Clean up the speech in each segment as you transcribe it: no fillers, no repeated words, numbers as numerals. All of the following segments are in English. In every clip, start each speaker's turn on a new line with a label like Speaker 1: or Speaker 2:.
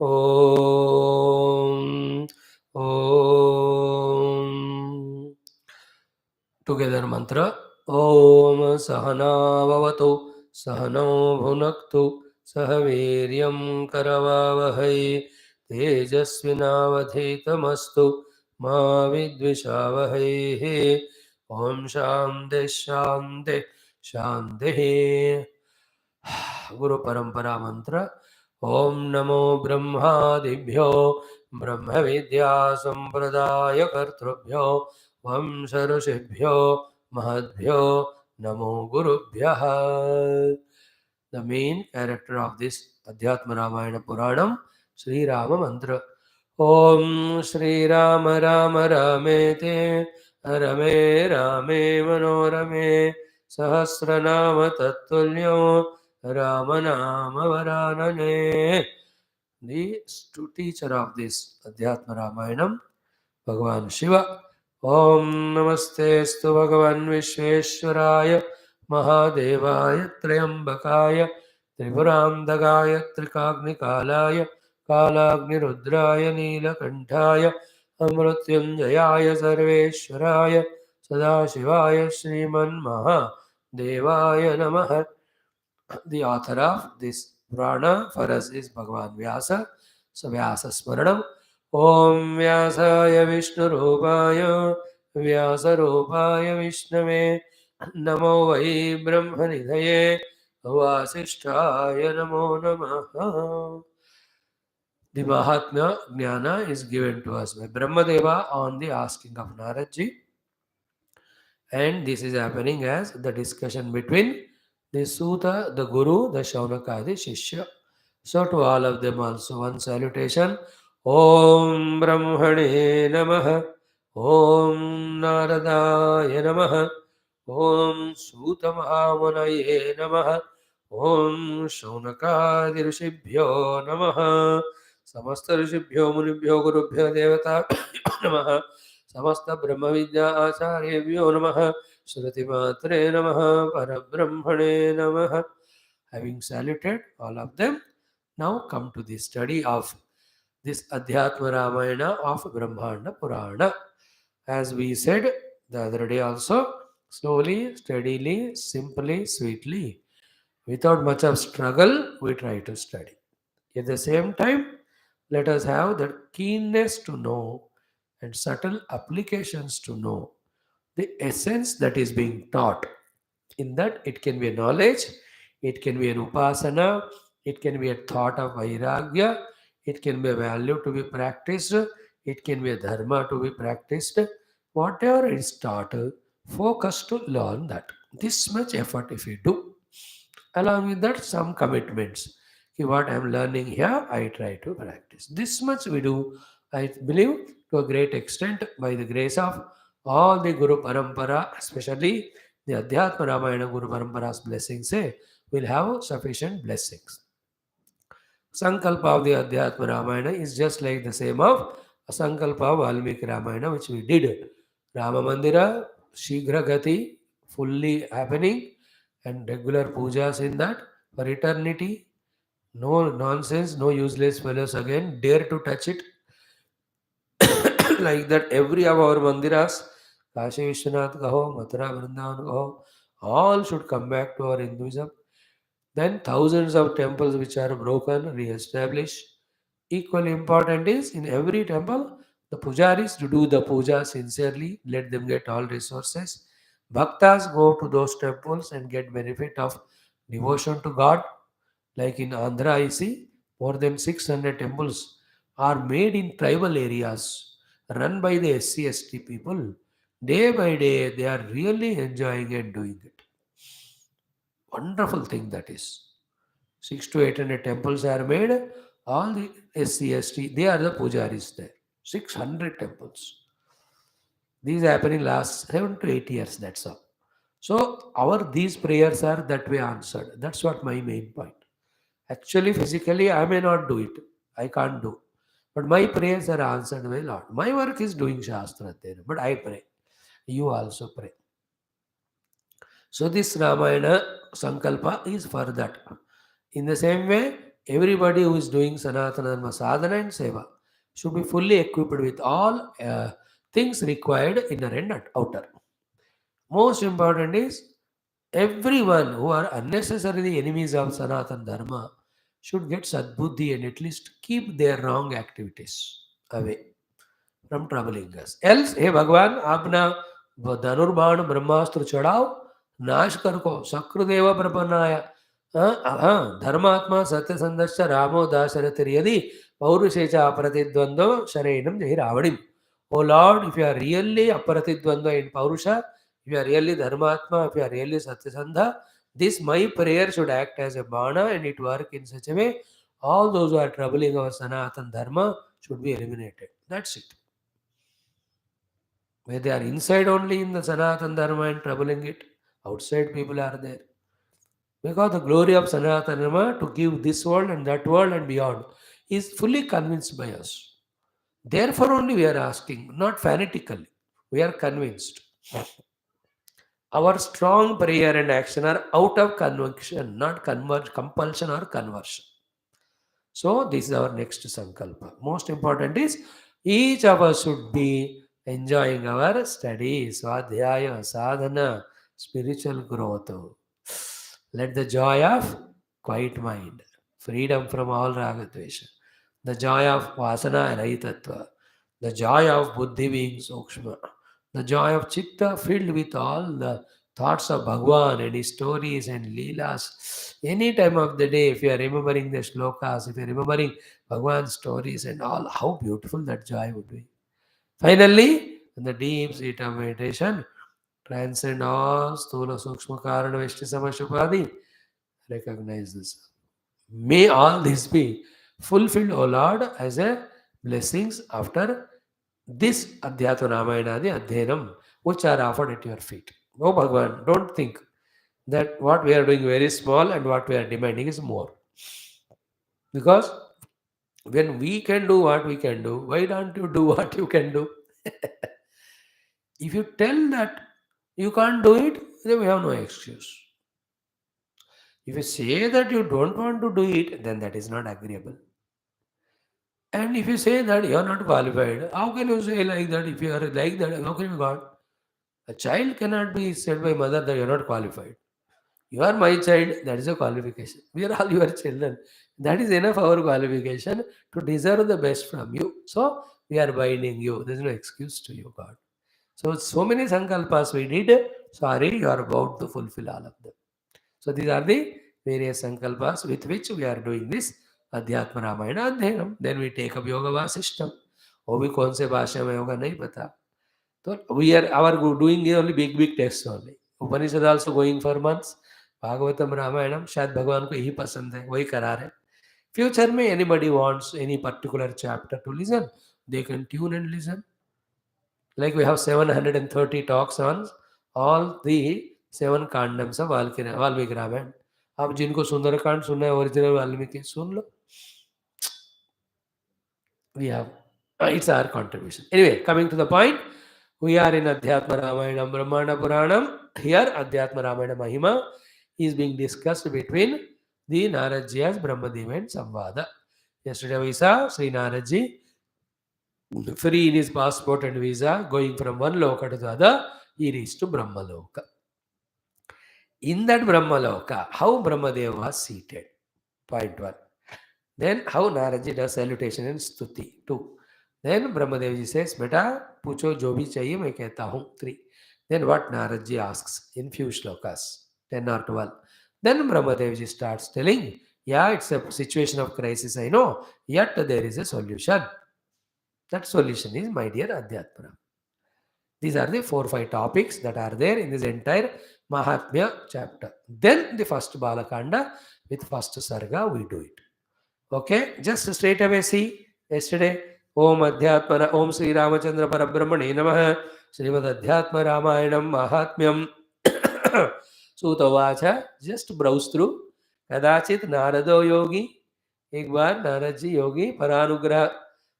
Speaker 1: Om. Om. Together mantra. Om Sahana Vavatu Sahano Bhunaktu Sahaviryam Karavavahai Tejasvinavadhitamastu Ma Vidvishavahai. Om Shanti Shanti Shanti. Guru Parampara mantra. Om Namo Brahmadibhyo Brahma Vidya Sampradaya Kartrubhyo Vamsa Rishibhyo Mahadbhyo Namo Gurubhyaha. The main character of this Adhyatma Ramayana Puranam, Sri Rama mantra. Om Sri Rama Rama Ramete Rame Rame Manorame Sahasranama Tattulyo Ramanama Varanane. The teacher of this Adhyatma Ramayanam, Bhagavan Shiva. Om Namaste Stu Bhagavan Vishveshwaraya Mahadevaya Trayambakaya Tripuramdagaya Trikagnikalaya Kalagnirudraya Neelakantaya Amrutyunjayaya Sarveshwaraya Sadashivaya Sriman Mahadevaya Namaha. The author of this Purana for us is Bhagavan Vyasa. So Vyasa Smaranam. Om Vyasaya Vishnu Rupaya Vyasa Rupaya Vishnave Namo Vai Brahma Nidhaye Vasishtaya Namo Namaha. The Mahatmya Jnana is given to us by Brahmadeva on the asking of Naradji. And this is happening as the discussion between the Suta, the Guru, the Shaunaka, the Shishya. So to all of them also one salutation. Om Brahmane Namaha. Om Naradaya Namaha. Om Suta Mahamanaye Namaha. Om Shaunakadi Rishibhyo Namaha. Samasta Rishibhyo Munibhyo Gurubhyo Devata Namaha. समस्त ब्रह्म विद्या आचार्येभ्यो नमः श्रुतिमात्रे नमः परब्रह्मणे नमः. Having saluted all of them, now come to the study of this Adhyatma Ramayana of Brahmaanda Purana. As we said the other day also, slowly, steadily, simply, sweetly, without much of struggle, we try to study. At the same time, let us have that keenness to know and subtle applications to know the essence that is being taught. In that, it can be a knowledge, it can be an upasana, it can be a thought of vairagya, it can be a value to be practiced, it can be a dharma to be practiced. Whatever is taught, focus to learn that. This much effort if you do. Along with that, some commitments. Okay, what I am learning here, I try to practice. This much we do, I believe, to a great extent, by the grace of all the Guru Parampara, especially the Adhyatma Ramayana Guru Parampara's blessings, will have sufficient blessings. Sankalpa of the Adhyatma Ramayana is just like the same of Sankalpa of Valmiki Ramayana, which we did. Rama Mandira, Shighra Gati, fully happening, and regular pujas in that for eternity. No nonsense, no useless fellows again. Dare to touch it. Like that, every of our mandiras, Kashi Vishwanath Kaho, Mathura Vrindavan Kaho, all should come back to our Hinduism. Then thousands of temples which are broken, re-establish. Equally important is in every temple, the pujaris to do the puja sincerely, let them get all resources. Bhaktas go to those temples and get benefit of devotion to God. Like in Andhra, I see more than 600 temples are made in tribal areas, run by the SC/ST people. Day by day, they are really enjoying and doing it. Wonderful thing that is. 600 to 800 temples are made. All the SC/ST, they are the pujaris there. 600 temples. These happen in last 7 to 8 years. That's all. So these prayers are that way answered. That's what my main point. Actually, physically, I may not do it. I can't do. But my prayers are answered by Lord. My work is doing Shastra there, but I pray. You also pray. So this Ramayana Sankalpa is for that. In the same way, everybody who is doing Sanatana Dharma sadhana and seva should be fully equipped with all things required, inner and outer. Most important is everyone who are unnecessarily enemies of Sanatana Dharma should get Sadbuddhi and at least keep their wrong activities away from troubling us. Else, हे भगवान अपना धनुर्बाण ब्रह्मास्त्र चढ़ाओ, नाश कर को शक्रदेव प्रपन्नाय धर्मात्मा सत्यसंधश्च रामो दाशरथिर्यदि पौरुषे च अप्रतिद्वंद्व शरेणम जहि रावणिम. O Lord, if you are really Aparatidvandva in Paurusha, if you are really Dharmatma, if you are really Satyasandha, this my prayer should act as a bana and it work in such a way, all those who are troubling our Sanatan Dharma should be eliminated. That's it. Where they are inside only in the Sanatan Dharma and troubling it, outside people are there. Because the glory of Sanatan Dharma to give this world and that world and beyond is fully convinced by us. Therefore only we are asking, not fanatically. We are convinced. Our strong prayer and action are out of conviction, not compulsion or conversion. So this is our next sankalpa. Most important is each of us should be enjoying our studies, swadhyaya, sadhana, spiritual growth. Let the joy of quiet mind, freedom from all ragadvesha, the joy of vasana and ahitatva, the joy of buddhi being sukshma, the joy of chitta filled with all the thoughts of Bhagwan and his stories and leelas. Any time of the day, if you are remembering the shlokas, if you are remembering Bhagwan's stories and all, how beautiful that joy would be. Finally, in the deep seat of meditation, transcend all sthula sukshma karana veshti samashupadi. Recognize this. May all this be fulfilled, O Lord, as a blessings after this Adhyatma Ramayana, the Adhyanam, which are offered at your feet. Oh Bhagavan, don't think that what we are doing very small and what we are demanding is more. Because when we can do what we can do, why don't you do what you can do? If you tell that you can't do it, then we have no excuse. If you say that you don't want to do it, then that is not agreeable. And if you say that you are not qualified, how can you say like that? If you are like that, how can you God? A child cannot be said by mother that you are not qualified. You are my child, that is a qualification. We are all your children. That is enough our qualification to deserve the best from you. So we are binding you. There is no excuse to you, God. So many sankalpas we did. Sorry, you are about to fulfill all of them. So these are the various sankalpas with which we are doing this Adhyatma Ramayana Adhyanam. Then we take up Yoga Vasishtam. वो भी कौन से भाषा में होगा नहीं पता. So we are our doing only big texts only. Upanishad also going for months. Bhagavatam Ramayanam शायद भगवान को यही पसंद है, वही करा रहे. Future में anybody wants any particular chapter to listen, they can tune and listen. Like we have 730 talks on all the 7 kandams of Valmiki Ramayana. आप जिनको सुंदरकांड सुनना है original Valmiki soon low. We have it's our contribution. Anyway, coming to the point, we are in Adhyatma Ramayanam Brahmaanda Puranam. Here Adhyatma Ramayana Mahima is being discussed between the Naradji's Brahmadeva and Samvada. Yesterday we saw Sri Naradji free in his passport and visa, going from one loka to the other, he reached to Brahmaloka. In that Brahmaloka, how Brahmadeva was seated. Point 1. Then how Naradji does salutation and stuti. 2. Then Brahmadev says, Beta, pucho jo bhi chahiye, main kehta hu. 3. Then what Naradji asks in few shlokas, 10 or 12. Then Brahmadev starts telling, yeah, it's a situation of crisis, I know, yet there is a solution. That solution is, my dear Adhyatma. These are the 4 or 5 topics that are there in this entire Mahatmya chapter. Then the first Balakanda, with first Sarga, we do it. Okay, just straight away see, yesterday, Om Adhyatma, Om Sri Ramachandra Parabrahmane Namaha, Srimad Adhyatma Ramayanam Mahatmyam, Sutavacha, just browse through. Kadachit Narado Yogi, एक बार नारद जी योगी परानुग्रह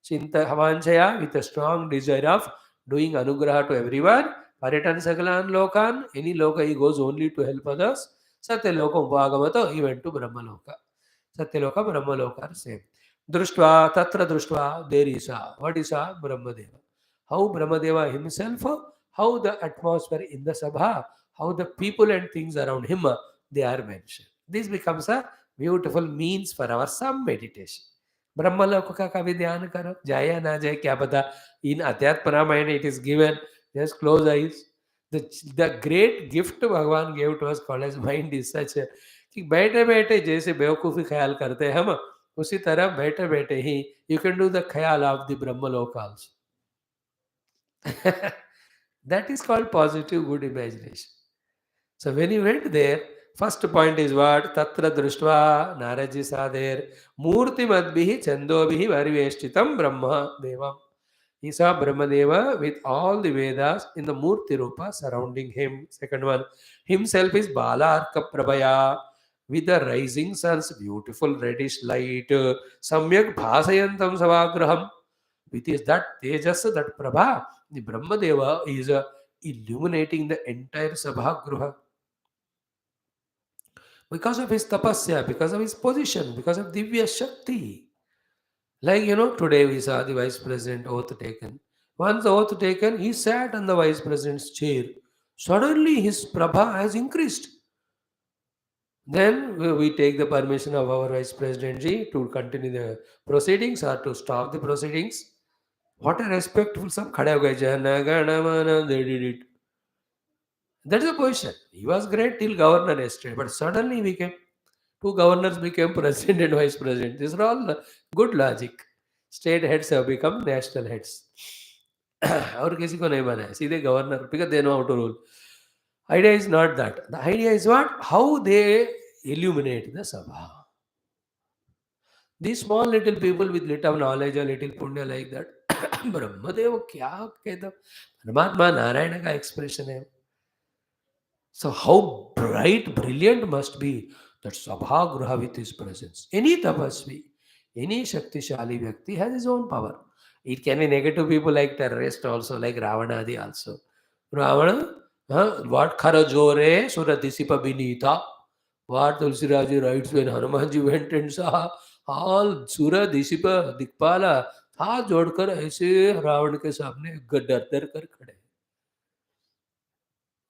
Speaker 1: चिंता हवांशया with a strong desire of doing anugraha to everyone, paritan sakalan lokan, any loka he goes only to help others, satya loka upagamato, he went to Brahma loka. Satyaloka, Brahmaloka are same. Društva, Tatra Društva, there is a, what is a Brahmadeva? How Brahmadeva himself, how the atmosphere in the Sabha, how the people and things around him, they are mentioned. This becomes a beautiful means for our some meditation. ब्रह्मलोक का कभी ध्यान करो, जाए ना जाए क्या पता. In Adhyatma Ramayanam it is given, just close eyes. The great gift भगवान gave to us called as mind is such a, कि बैठे बैठे जैसे बेवकूफ़ी ख्याल करते हैं हम, उसी तरह बैठे बैठे ही you can do the ख्याल of the Brahmalok also. That is called positive good imagination. So when you went there, first point is what? Tatra društva, Naraji saw there, Murti madbihi chandobhihi variveshtitam Brahma Devam. He saw Brahmadeva with all the Vedas in the Murti Rupa surrounding him. Second one, himself is Bala Arka Prabhaya with the rising sun's beautiful reddish light. Samyak Bhasayantam Savagraham. With is that Tejas, that Prabha, the Brahmadeva is illuminating the entire Sabhagruha. Because of his tapasya, because of his position, because of Divya Shakti. Like, today we saw the vice president oath taken. Once the oath taken, he sat on the vice president's chair. Suddenly his prabha has increased. Then we take the permission of our vice president ji to continue the proceedings or to stop the proceedings. What a respectful sab khade ho gaye, Jana Gana Mana, they did it. That's the position. He was great till governor yesterday, but suddenly he became, two governors became president and vice president. These are all good logic. State heads have become national heads. और किसी को नहीं बनाया, सीधे governor, because they know how to rule. Idea is not that. The idea is what? How they illuminate the sabha. These small little people with little knowledge or little punya like that. Brahmadev क्या कहता, परमात्मा नारायण का expression है. So how bright, brilliant must be that Sabhagruha with his presence. Any tapasvi, any Shaktishali Vyakti has his own power. It can be negative people like terrorists also, like Ravanadi also. Ravana, what Kharajore Sura Disipa Binita, what Tulsiraji writes when Hanumanji went and saw all Sura Disipa Dikpala, हाथ जोड़कर ऐसे रावण के सामने डर डर कर खड़े.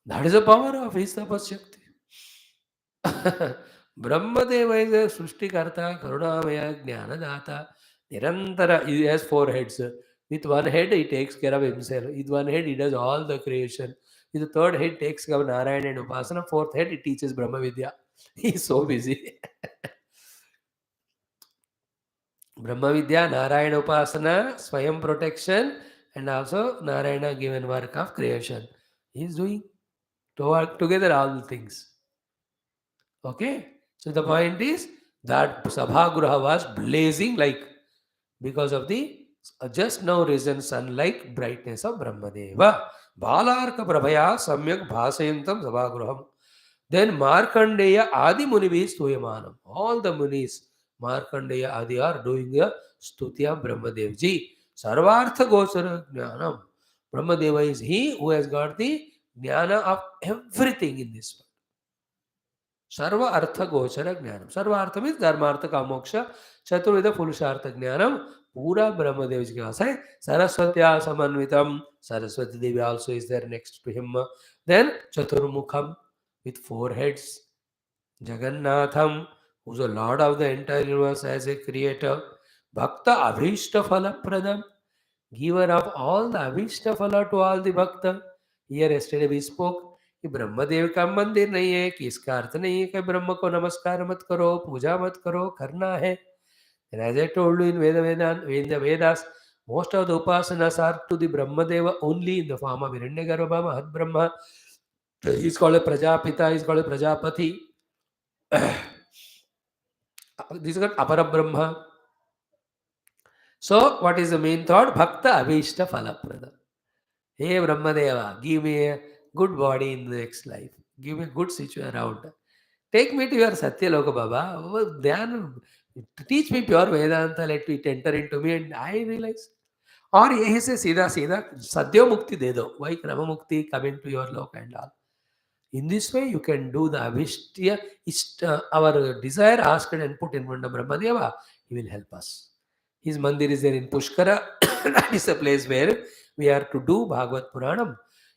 Speaker 1: That is the power of his tapashakti. Brahmadeva is a Srishtikarta, Karunamaya, Jnanadata. Nirantara, he has four heads. With one head, he takes care of himself. With one head, he does all the creation. With the third head, takes care of Narayana and Upasana. Fourth head, he teaches Brahma Vidya. He is so busy. Brahma Vidya, Narayana Upasana, Swayam protection, and also Narayana given work of creation. He is doing to work together all the things. Okay? So the point is that Sabhagruha was blazing like because of the just now risen sunlight brightness of Brahmadeva. Balarka Prabhaya Samyak Bhasayantam Sabhagruham. Then Markandeya Adi Munivi Stuyamanam. All the Munis, Markandeya Adi are doing the Stutya Brahmadevji. Sarvartha Gosara Jnanam. Brahmadeva is he who has got the jnana of everything in this world. सर्व अर्थ गोचर ज्ञानम. सर्व अर्थ means धर्मार्थ का मोक्ष चतुर्विध पुरुषार्थ ज्ञानम पूरा ब्रह्मदेव जी के पास है. सरस्वत्या समन्वितम. सरस्वती देवी also is there next to him. Then Chaturmukham with four heads. Jagannatham, who's the Lord of the entire universe as a creator. Bhakta Abhishta Phala Pradam, giver of all the Abhishta Phala to all the Bhakta. Here yesterday we spoke कि ब्रह्मदेव का मंदिर नहीं है, कि इसका अर्थ नहीं है कि ब्रह्म को नमस्कार मत करो, पूजा मत करो, करना है. And as I told you in the Vedas, most of the upasanas are to the Brahmadeva only in the form of Hiranyagarbha, Mahat Brahma. He is called a Prajapita, he is called a Prajapati. This is called Apara Brahma. So, what is the main thought? Bhakta Abhishta Phalaprada. Hey Brahmadeva, give me a good body in the next life. Give me a good situation around. Take me to your Satyaloka Baba. Then teach me pure Vedanta, let it enter into me, and I realize. और यही से सीधा सीधा सद्यो मुक्ति दे दो, वही क्रम मुक्ति, come into your लोक and all. In this way, you can do the Avishtiya, our desire asked and put in front of Brahmadeva. He will help us. His mandir is there in Pushkara. That is the place where we are to do Bhagavad Puranam.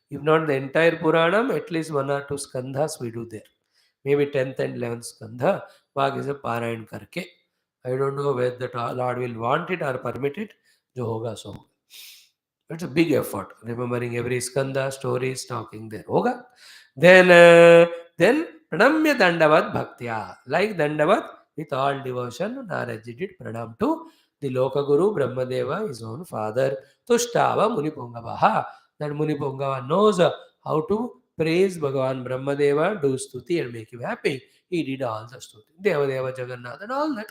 Speaker 1: If not the entire Puranam, at least one or two skandhas we do there. Maybe 10th and 11th skandha, Bhag is a Parayan karke. I don't know whether the Lord will want it or permit it. Jo hoga so hoga. It's a big effort, remembering every skanda, stories, talking there. Hoga. Then pranamya dandavat bhaktya. Like dandavat, with all devotion, Naraji did pranam to the Loka Guru, Brahmadeva, his own father, Tushtava Munipongavaha. That Munipongava knows how to praise Bhagavan Brahmadeva, do stuti and make him happy. He did all the stuti. Devadeva Jagannath and all that.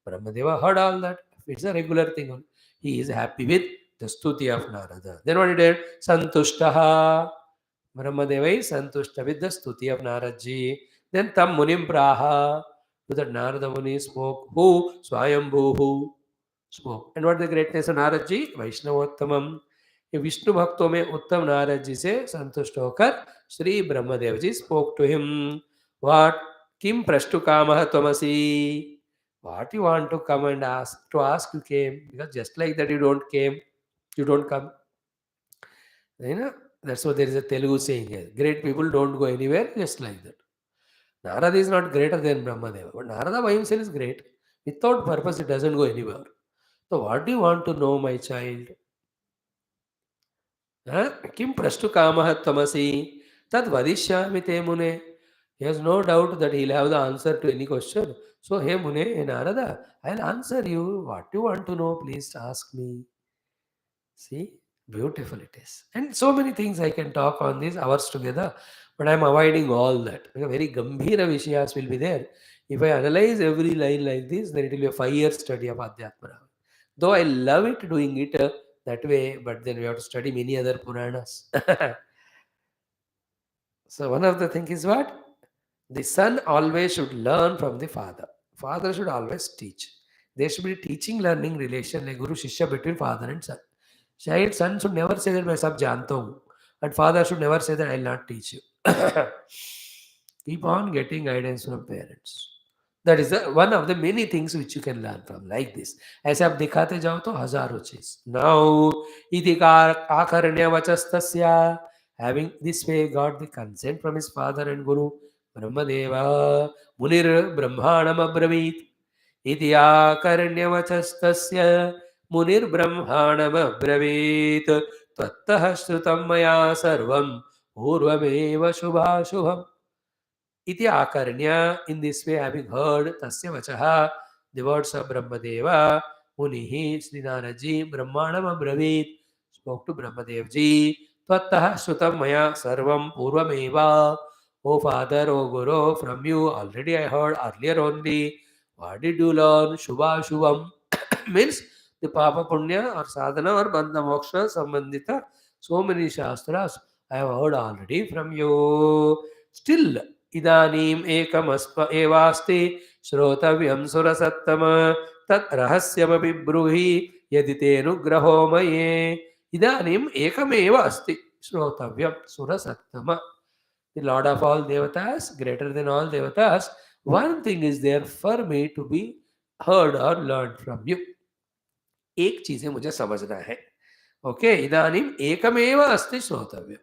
Speaker 1: Brahmadeva heard all that. It's a regular thing only. He is happy with the stuti of Narada. Then what he did? Santushtaha. Brahmadeva is santushta with the stuti of Naradji. Then Tam Munim Praha. To that Narada Muni spoke. Who? Swayambhu spoke. And what the greatness of Naradji? Vaishnavottamam. ये विष्णु भक्तों में उत्तम नारद जी से संतुष्ट होकर श्री ब्रह्मदेव जी spoke to him. What? Kim prashtu kamah tvamasi. What you want to come and ask? To ask you came. Because just like that you don't came, you don't come. You know, that's what there is a Telugu saying here. Great people don't go anywhere just like that. Narada is not greater than Brahmadeva. But Narada by himself is great. Without purpose, it doesn't go anywhere. So what do you want to know, my child? Kim prashtu kamah tvamasi tad vadishyami te mune. He has no doubt that he'll have the answer to any question. So, hey Mune, hey Narada, I'll answer you. What you want to know, please ask me. See, beautiful it is. And so many things I can talk on these hours together, but I'm avoiding all that. Very Gambhira Vishayas will be there. If I analyze every line like this, then it will be a 5-year study of Adhyatma Ramayanam. Though I love it doing it that way, but then we have to study many other Puranas. So one of the things is what? The son always should learn from the father. Father should always teach. There should be a teaching learning relation like Guru Shishya between father and son. Son should never say that मैं सब जानता हूँ. And father should never say that I will not teach you. Keep on getting guidance from parents. That is one of the many things which you can learn from like this. ऐसे आप दिखाते जाओ तो हजारों चीज. Now, इतिकार आकर्ण्य वचस्तस्या. Having this way got the consent from his father and Guru. Brahmadeva Munir Brahmanam Abravit. Iti आकर्ण्य वचस्तस्या. मुनिर् ब्रह्माणमब्रवीत् त्वत्तः श्रुतं मया सर्वं पूर्वमेव शुभाशुभम् इति आकर्ण्य. In this way, having heard tasya vachaha, the words of Brahmadeva, Munihi Sri Naraji Brahmanam Abravit spoke to Brahmadevji. Tvattah Shrutam Maya Sarvam Purvameva. O Father, O Guru, from you already I heard earlier only. What did you learn? Shubha Shubham means the Papa Punya or Sadhana or Bandha Moksha Sambandita. So many Shastras I have heard already from you. Still, इदानीम् एकमस्व एवास्ति श्रोतव्यं सुरसत्तम तत् रहस्यमपि ब्रूहि यदि तेनुग्रहो मये. इदानीम् एकमेव अस्ति श्रोतव्यं सुरसत्तम. The Lord of all Devatas, greater than all Devatas, one thing is there for me to be heard or learned from you. एक चीज मुझे समझना है. ओके, इदानीम् एकमेव अस्ति श्रोतव्यं.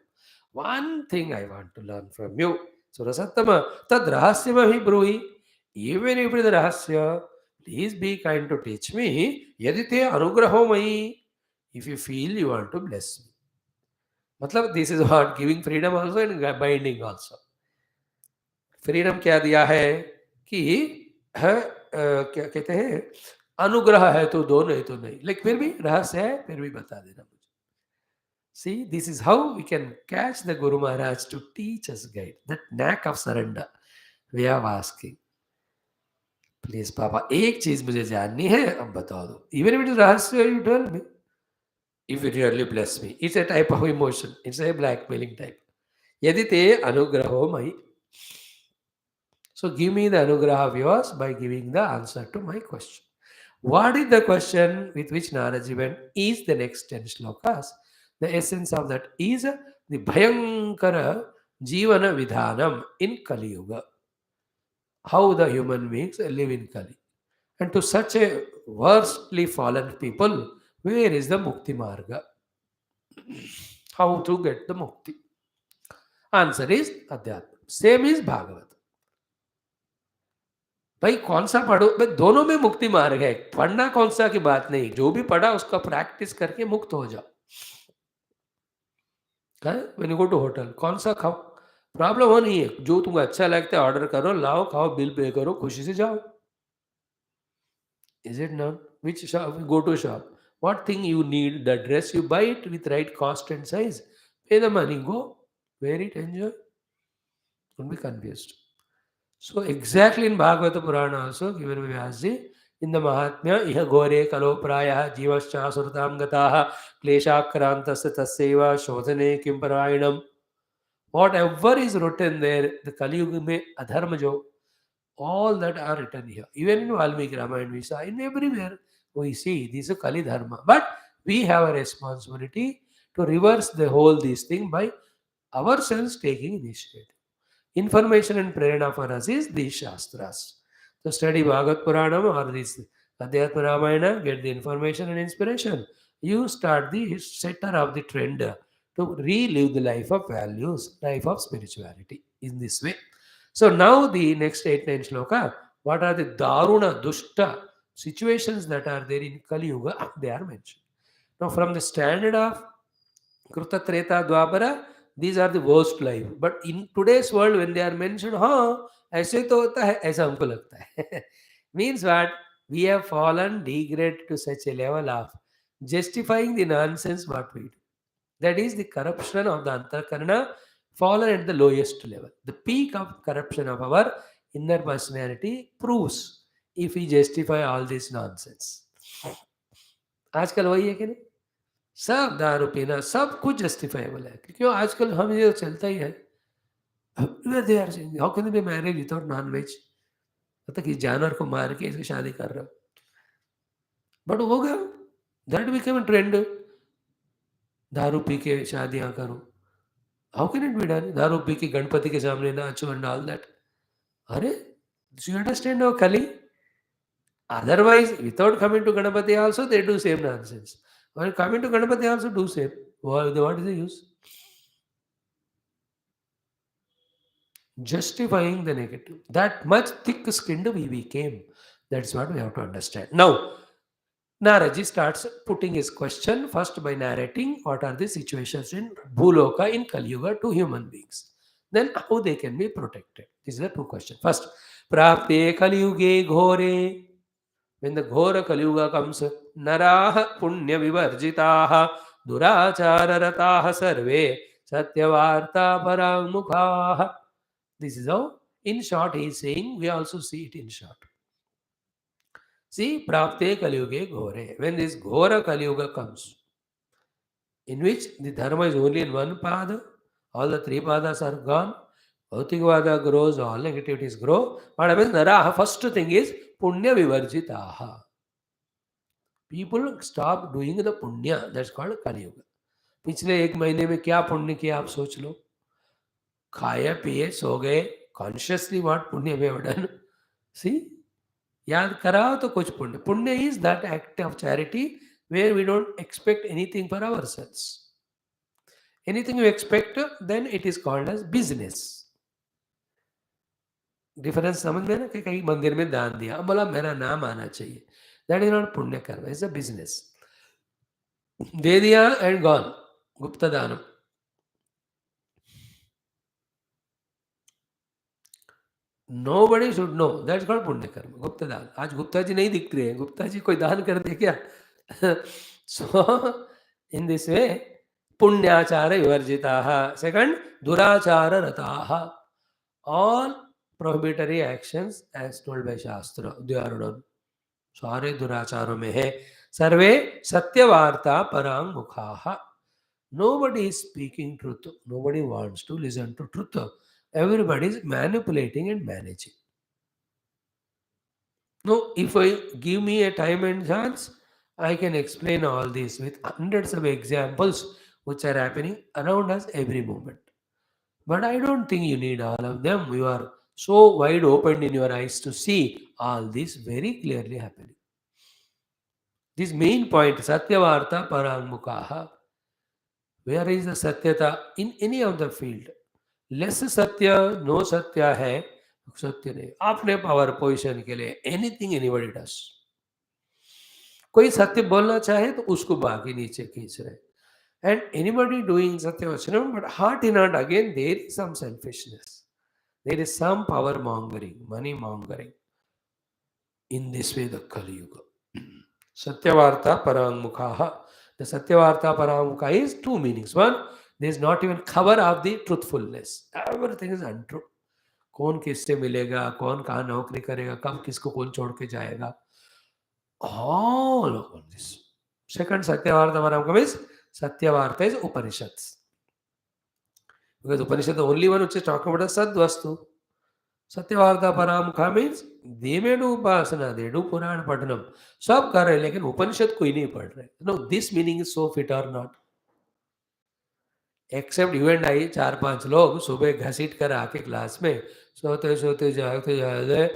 Speaker 1: One thing I want to learn from you. Surasattama, tad rahasyamabhi bruhi. Even if it is rahasya, please be kind to teach me. Yadite anugraho mayi. If you feel you want to bless me. मतलब this is what giving freedom also and binding also. Freedom क्या दिया है कि क्या कहते हैं अनुग्रह है तो दो नहीं तो नहीं. लेकिन फिर भी रहस्य है फिर भी बता देना मुझे. See, this is how we can catch the Guru Maharaj to teach us guide. That knack of surrender. We are asking. Please, Papa, एक चीज मुझे जाननी है अब बता दो. Even if it is rahasya, you tell me. If you really bless me. It's a type of emotion. It's a blackmailing type. यदि ते अनुग्रहो मयि. So give me the anugraha of yours by giving the answer to my question. What is the question with which Naraji went is the next 10 shlokas. The essence of that is the Bhayankara Jivana Vidhanam in Kali Yuga. How the human beings live in Kali. And to such a worstly fallen people, where is the Mukti Marga? How to get the Mukti? Answer is Adhyatma. Same is Bhagavat. भाई कौन सा पढ़ो, भाई दोनों में मुक्ति मार्ग है, पढ़ना कौन सा की बात नहीं, जो भी पढ़ा उसका प्रैक्टिस करके मुक्त हो जाओ. When you go to hotel कौन सा खाओ, प्रॉब्लम वो नहीं है, जो तुमको अच्छा लगता है ऑर्डर करो, लाओ, खाओ, बिल पे करो, खुशी से जाओ. Is it not? Which shop? Go to shop. What thing you need, the dress, you buy it with right cost and size. Pay the money, go, wear it, enjoy. Don't be confused. So exactly in Bhagavata Purana also, given by Vyasa, in the Mahatmya, iha gore kalo praya jivascha surtam gataha kleshakrantasya tasyeva shodhane kim parayinam. Whatever is written there, the Kaliyuga mein adharma jo, all that are written here. Even in Valmiki Ramayana, Vyasa, in everywhere we see this is Kali Dharma. But we have a responsibility to reverse the whole this thing by ourselves taking initiative. Information and prerana for us is these Shastras. So study Bhagavad Puranam or this Adhyatma Ramayana, get the information and inspiration. You start the setter of the trend to relive the life of values, life of spirituality in this way. So now the next 8-9 shloka, what are the Daruna, Dushta situations that are there in Kali Yuga? They are mentioned. Now from the standard of Kruta, Treta, Dwapara, these are the worst life. But in today's world, when they are mentioned, हाँ ऐसे तो होता है, ऐसा हमको लगता है. Means what? We have fallen degraded to such a level of justifying the nonsense what we do. That is the corruption of the Antarkarna fallen at the lowest level. The peak of corruption of our inner personality proves if we justify all this nonsense. आजकल वही है कि नहीं, सब दारू पीना सब कुछ जस्टिफाइबल है, क्योंकि आजकल हम ये चलता ही है. They are saying how can they be married without non veg, मतलब कि जानवर को मार के इसकी शादी कर रहे हो. बट हो गया, दैट बिकेम अ ट्रेंड, दारू पी के शादियां करो. How can it be done? दारू पी के गणपति के सामने नाचो एंड ऑल दैट. अरे यू अंडरस्टैंड नाउ कली? Otherwise, without coming to Ganapati also, they do same nonsense. When coming to Ganapati also do same. What is the use? Justifying the negative. That much thick-skinned we became. That's what we have to understand. Now, Naraji starts putting his question first by narrating what are the situations in Bhuloka in Kali Yuga to human beings. Then how they can be protected. These are the two questions. First, Prapte Kali Yuge Ghore. When the Ghora Kali Yuga comes, Naraha Punya Vivarjitaha Durachara Rataha Sarve Satyavarta Paramukhaha. This is how, in short, he is saying, we also see it in short. See, Prapte Kaliyuge Ghore. When this Ghora Kaliyuga comes, in which the dharma is only in one pada, all the three padas are gone, Bhautikvada grows, all negativities grow. What happens? Naraha, first thing is Punya Vivarjitaha. People stop doing the Punya. That's called Kaliyuga. पिछले एक महीने में क्या पुण्य किया आप सोच लो. खाए पिए सो गए, consciously what punya we have done. See, याद कराओ तो कुछ पुण्य. Punya is that act of charity where we don't expect anything for ourselves. Anything you expect, then it is called as business. Difference समझ में ना, कि कहीं मंदिर में दान दिया, अब बोला मेरा नाम आना चाहिए, दैट इज नॉट पुण्य कर्म, इट्स अ बिजनेस. दे दिया एंड गॉन, गुप्त दानम. Nobody should know. That's called Punya Karma. Gupta दान. आज गुप्ता जी नहीं दिख रहे हैं. गुप्ता जी कोई दान कर दे क्या? So, in this way, Punyachara Vivarjitaha. Second, Durachara Rataha. All prohibitory actions as told by Shastra, they are done. सारे दुराचारों में है. सर्वे Satyavarta परंग मुखाहा. Nobody is speaking truth. Nobody wants to listen to truth. Everybody is manipulating and managing. No, if I give me a time and chance, I can explain all this with hundreds of examples which are happening around us every moment. But I don't think you need all of them. You are so wide open in your eyes to see all this very clearly happening. This main point, Satyavarta Paramukhaha. Where is the Satyata in any of the field? Less Satya, no Satya hai, Satya नहीं. अपने power position के लिए anything anybody does. कोई सत्य बोलना चाहे तो उसको बाकी नीचे खींच रहे. And anybody doing Satya Vachanam, but heart in heart again, there is some selfishness. There is some power mongering, money mongering. In this way, the Kaliyuga. Satyavarta Paramukhaha. The Satyavarta Paramukha is two meanings. One, there is not even cover of the truthfulness. Everything is untrue. कौन किससे मिलेगा, कौन कहाँ नौकरी करेगा, कब किसको कौन छोड़ के जाएगा. All of this. Second, Satyavarta Paramukha means Satyavarta is Upanishads. Because Upanishad is the only one which is talking about a Sad Vastu. Satyavarta Paramukha means they may do Upasana, they do Puran Patanam. सब कर रहे हैं लेकिन उपनिषद कोई नहीं पढ़ रहे. No, this meaning is so fit or not. Except you and I, 4-5 लोग सुबह घसीट कर आके क्लास में सोते सोते जागते जागते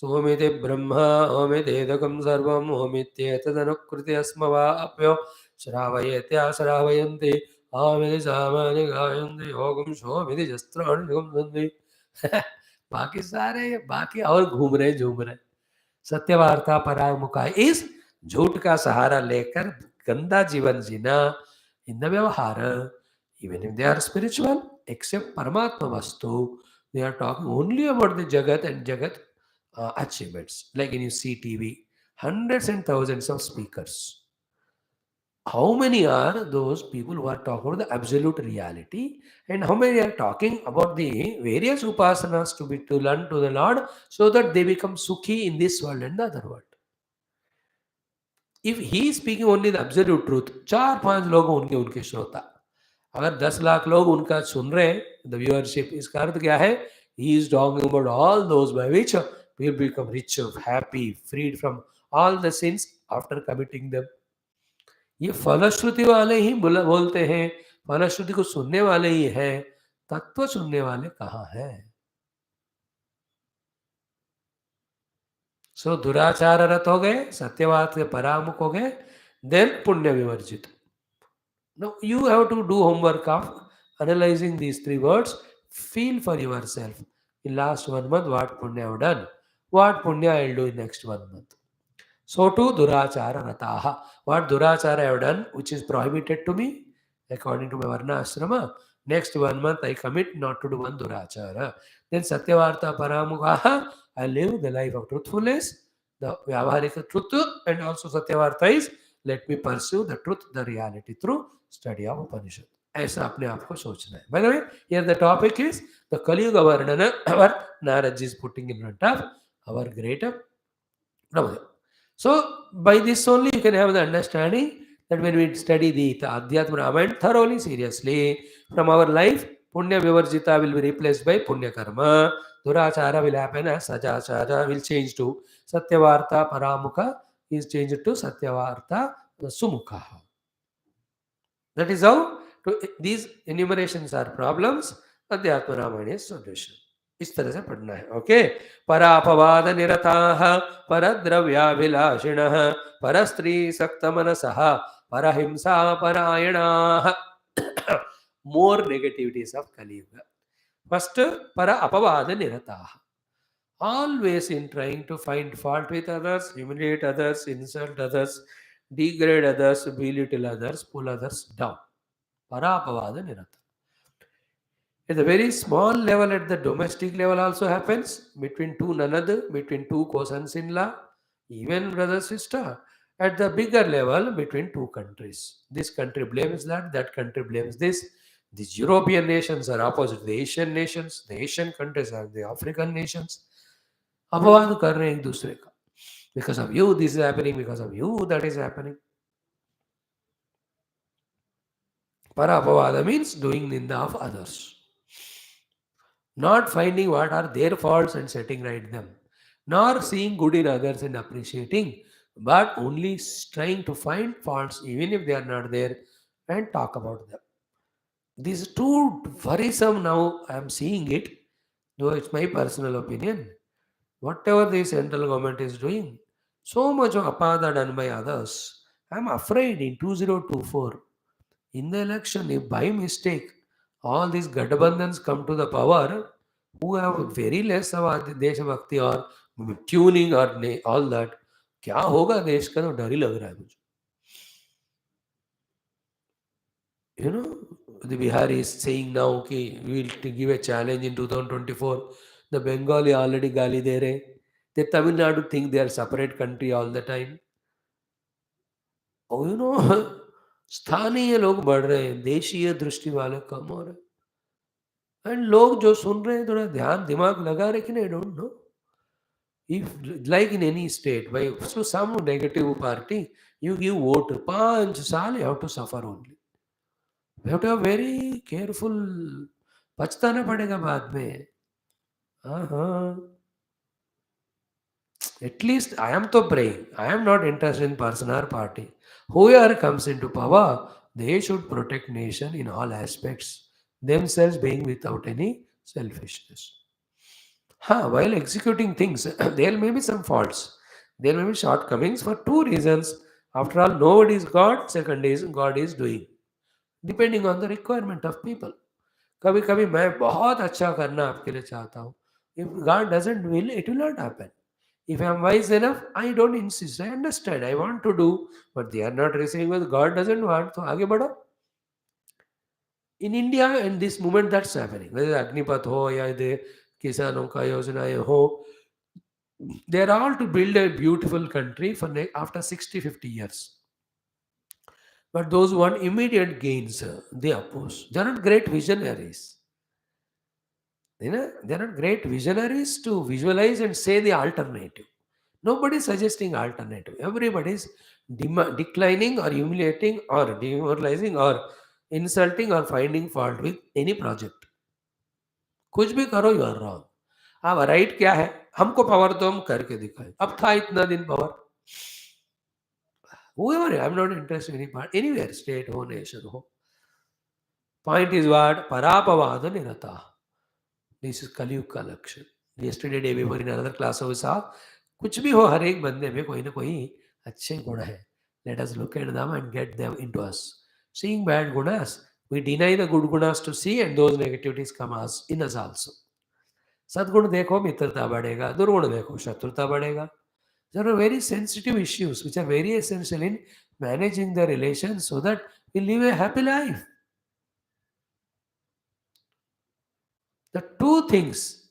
Speaker 1: सोमिति ब्रह्मा ओमितेदकं सर्वं ओमित्येतदनुकृति अस्मवाप्यो श्रावयेत्या श्रावयन्ति आमिति सामानि गायन्ति योगं सोमिति शस्त्राणि निगमन्ति. बाकी सारे बाकी और घूम रहे झूम रहे. सत्यवार्ता परामुखा इस झूठ का सहारा लेकर गंदा जीवन जीना in the vyavahara, even if they are spiritual, except Paramatma Vastu, they are talking only about the Jagat and Jagat achievements. Like when you see TV, hundreds and thousands of speakers. How many are those people who are talking about the absolute reality, and how many are talking about the various upasanas to learn to the Lord so that they become sukhi in this world and the other world? If he is speaking only the absolute truth, 4-5 लोग होंगे उनके श्रोता. अगर 10 लाख लोग उनका सुन रहे हैं, the viewership, इसका अर्थ क्या है? He is talking about all those by which we will become rich, happy, freed from all the sins after committing them. ये फलश्रुति वाले ही बोलते हैं, फलश्रुति को सुनने वाले ही हैं, तत्व सुनने वाले कहाँ हैं? सो दुराचार रत हो गए, सत्यवाद के परामुख हो गए, देन पुण्य विवर्जित. Now you have to do homework of analyzing these 3 words. Feel for yourself. In last 1 month, what punya I have done? What punya I will do in next 1 month? So too durachara rataha. What durachara I have done, which is prohibited to me, according to my varna ashrama, next 1 month I commit not to do one durachara. Then satyavarta paramukha, I live the life of truthfulness, the vyavaharika truth, and also satyavarta is let me pursue the truth, the reality through study of Upanishad. ऐसा अपने आप को सोचना है. By the way, here the topic is the Kaliyuga Varnana, our Narad is putting in front of our great Ramaya. So, by this only you can have the understanding that when we study the Adhyatma Ramayanam thoroughly, seriously, from our life, Punya Vivarjita will be replaced by Punya Karma, Durachara will happen as Sajachara will change to Satyavarta Paramukha is changed to Satyavarta Sumukha. That is how these enumerations are problems, Adhyatma Ramayana is solution. इस तरह से पढ़ना है. Okay. परापवाद निरताः परद्रव्याभिलाषिणः परस्त्री सक्तमनसः परहिंसा परायणाः. More negativities of Kaliyuga. First, para apavada nirataha. Always in trying to find fault with others, humiliate others, insult others, degrade others, belittle others, pull others down. Para apavada nirata. At the very small level, at the domestic level also happens, between two nanad, between two co-sons-in-law, even brother sister. At the bigger level, between two countries. This country blames that country blames this. These European nations are opposite the Asian nations, the Asian countries are the African nations. अपवाद कर रहे हैं एक दूसरे का. Because of you this is happening, because of you that is happening. Para apavada means doing ninda of others. Not finding what are their faults and setting right them, nor seeing good in others and appreciating, but only trying to find faults even if they are not there and talk about them. This is too worrisome now. I am seeing it, though it's my personal opinion. Whatever the central government is doing, so much of apada done by others. I'm afraid in 2024, in the election, if by mistake all these Gadabandhans come to the power, who have very less of देशभक्ति और tuning और all that, क्या होगा देश का तो डर ही लग रहा है मुझे. You know, the Bihari is saying now कि we will give a challenge in 2024. The Bengali already गाली दे रहे. The Tamil Nadu think they are separate country all the time. Oh, you know, स्थानीय लोग बढ़ रहे हैं, देशीय दृष्टि वाले कम हो रहे हैं. एंड लोग जो सुन रहे हैं थोड़ा ध्यान दिमाग लगा रहे कि नहीं, don't know. If like in any state, by so some negative party, you give vote, 5 साल you have to suffer only. You have to have very careful. पछताना पड़ेगा बाद में. हाँ हाँ. At least I am to praying. I am not interested in person or party. Whoever comes into power, they should protect nation in all aspects, themselves being without any selfishness. While executing things, there may be some faults. There may be shortcomings for two reasons. After all, nobody is God. Second is God is doing, depending on the requirement of people. कभी कभी मैं बहुत अच्छा करना आपके लिए चाहता हूँ. If God doesn't will, it will not happen. If I am wise enough, I don't insist. I understand. I want to do, but they are not receiving what God doesn't want. तो आगे बढ़ो. In India, in this moment, that's happening. Whether Agnipath हो या ये किसानों का योजनाएं हो, they are all to build a beautiful country for after 60, 50 years. But those who want immediate gains, they oppose. They are not great visionaries. You know, they are not great visionaries to visualize and say the alternative. Nobody is suggesting alternative. Everybody is declining or humiliating or demoralizing or insulting or finding fault with any project. कुछ भी करो, you are wrong. अब right क्या है? हमको power तो हम करके दिखाए. अब था इतना दिन power. Whoever, I'm not interested in any part, anywhere, state हो, nation हो. Point is what? Parapavada nirata. This is Kaliyuga का लक्षण. Yesterday day before in another class we saw, कुछ भी हो, हर एक बंदे में कोई ना कोई अच्छे गुण है. Let us look at them and get them into us. Seeing bad gunas, we deny the good gunas to see, and those negativities come us in us also. सद्गुण देखो मित्रता बढ़ेगा, दुर्गुण देखो शत्रुता बढ़ेगा. There are very sensitive issues which are very essential in managing the relations so that we live a happy life. The two things,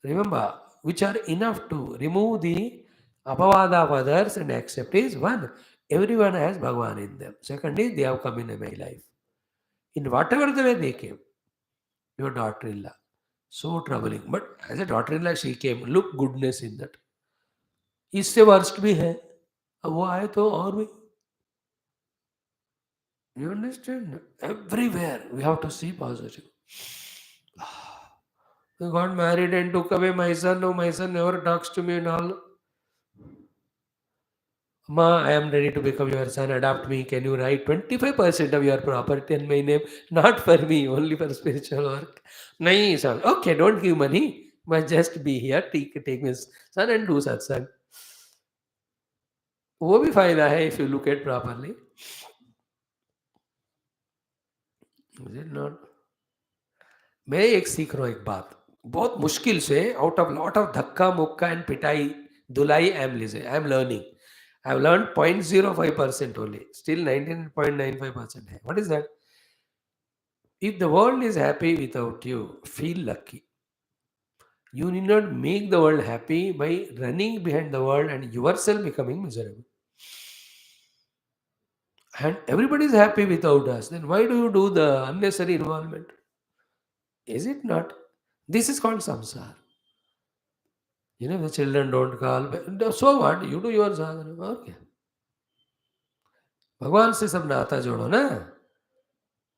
Speaker 1: remember, which are enough to remove the apavada of others and accept is one, everyone has Bhagavan in them. Second is they have come in my life. In whatever the way they came, your daughter-in-law, so troubling. But as a daughter-in-law, she came. Look goodness in that. इससे worst भी है. अब वो आए तो और भी. You understand? Everywhere we have to see positive. We got married and took away my son. No, my son never talks to me and all. Ma, I am ready to become your son. Adopt me. Can you write 25% of your property in my name? Not for me, only for spiritual work. Nahi, son. Okay, don't give money. But just be here. Take my son and do satsang. वो भी फायदा है if you look at properly. Is it not? मैं एक सीख रहा हूँ एक बात. बहुत मुश्किल से out of lot of धक्का मुक्का and पिटाई धुलाई I am learning. I have learned 0.05% only. Still 99.95% hai. What is that? If the world is happy without you, feel lucky. You need not make the world happy by running behind the world and yourself becoming miserable. And everybody is happy without us. Then why do you do the unnecessary involvement? Is it not? This is called samsara. You know, the children don't call. So what? You do your sadhana. Okay. भगवान से सब नाता जोड़ो ना.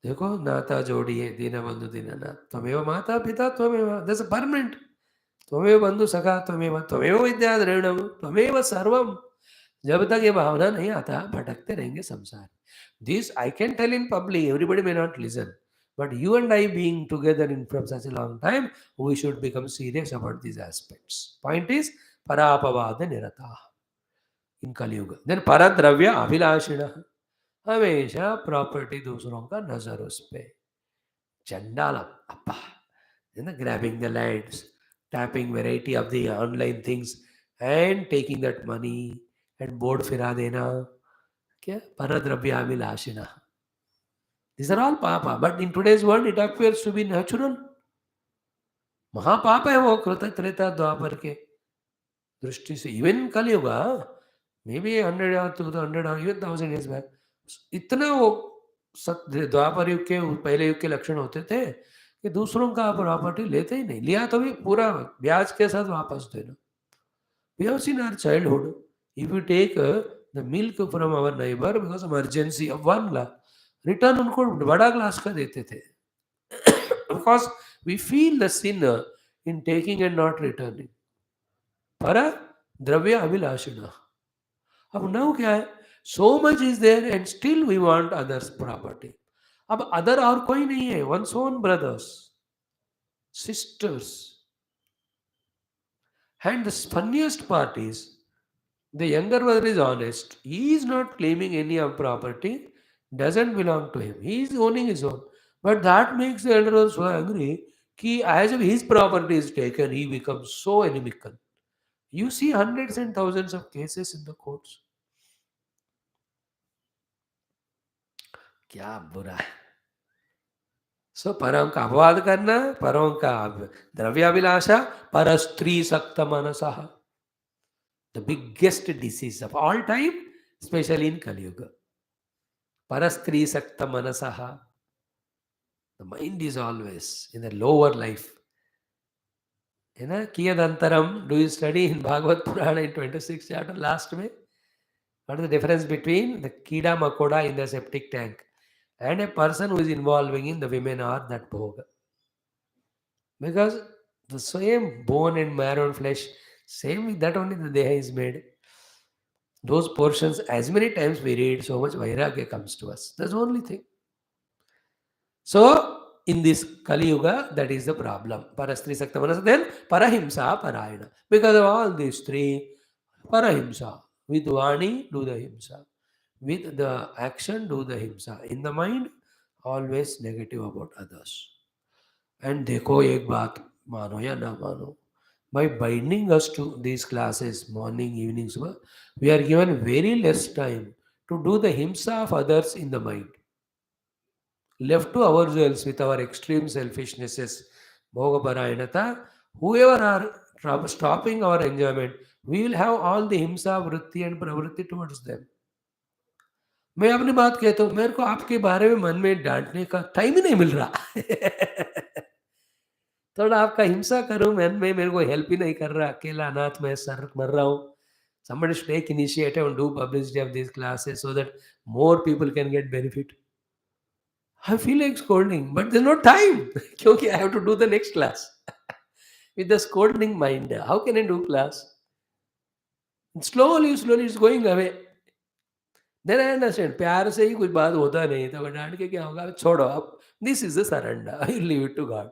Speaker 1: देखो नाता जोड़िए दीनबंधु दीननाथ. त्वमेव माता पिता त्वमेव. That's a permanent. त्वमेव बंधु सखा त्वमेव त्वमेव विद्या द्रविणम त्वमेव सर्वम. जब तक ये भावना नहीं आता भटकते रहेंगे संसार. This I can tell in public. Everybody may not listen. But you and I being together in from such a long time, we should become serious about these aspects. Point is, parapavada nirata in Kaliyuga. Then paradravya abhilashina. हमेशा property दूसरों का नजर उस पे चंडालम अप्पा grabbing the lights, tapping variety of the online things and taking that money and board फिरा देना क्या परद्रव्याभिलाषिणः. These are all papa, but in today's world it appears to be natural. महापाप है वो कृत त्रेता द्वापर के दृष्टि से. Even Kalyuga may be 100 or 200 or even 1000 years back इतना वो द्वापर युग के पहले युग के लक्षण होते थे कि दूसरों का प्रॉपर्टी लेते ही नहीं. लिया तो भी पूरा ब्याज के साथ वापस देना. We have seen our childhood. If you take the milk from our neighbor because of emergency of 1 glass, return उनको बड़ा ग्लास का देते थे. Because we feel the sin in taking and not returning. पर द्रव्य अभिलाषिणा. अब now क्या है? So much is there and still we want others' property. अब other और कोई नहीं है. One's own brothers, sisters. And the funniest part is, the younger brother is honest. He is not claiming any of property. Doesn't belong to him. He is owning his own. But that makes the elder brother so angry. Ki as if his property is taken, he becomes so inimical. You see hundreds and thousands of cases in the courts. क्या बुरा है. सो परम का अपवाद करना, परों का द्रव्याभिलाषा, पर स्त्री सक्त मनसः. The biggest disease of all time, especially in Kaliyuga. Parastri sakta manasaha. The mind is always in the lower life. Kiyadantaram, do you study in Bhagavad Purana in 26th chapter last May? What is the difference between the Kida Makoda in the septic tank and a person who is involving in the women or that bhoga? Because the same bone and marrow and flesh, same with that only the Deha is made. Those portions, as many times we read, so much Vairagya comes to us. That's the only thing. So, in this Kali Yuga, that is the problem. Parastri Sakta Manasa, then Parahimsa Parayana. Because of all these three, Parahimsa. With Vani, do the Himsa. With the action, do the Himsa. In the mind, always negative about others. And dekho ek baat, mano ya na mano. By binding us to these classes, morning, evening, subah, we are given very less time to do the Himsa of others in the mind. Left to ourselves with our extreme selfishnesses, bhoga whoever are stopping our enjoyment, we will have all the himsa, vritti and pravritti towards them. मैं अपनी बात कहता हूँ, मेरे को आपके बारे में मन में डांटने का टाइम ही नहीं मिल रहा. थोड़ा आपका हिंसा करूं, मन में मेरे को हेल्प ही नहीं कर रहा. अकेला अनाथ मैं सर मर रहा हूँ. Somebody should take initiative and do publicity of these classes so that more people can get benefit. I feel like scolding, but there's no time. Because I have to do the next class. With the scolding mind, how can I do class? Slowly it's going away. Then I understand. प्यार से ही कुछ बात होता नहीं तो डांट के क्या होगा? छोड़ो अब. This is the surrender. I leave it to God.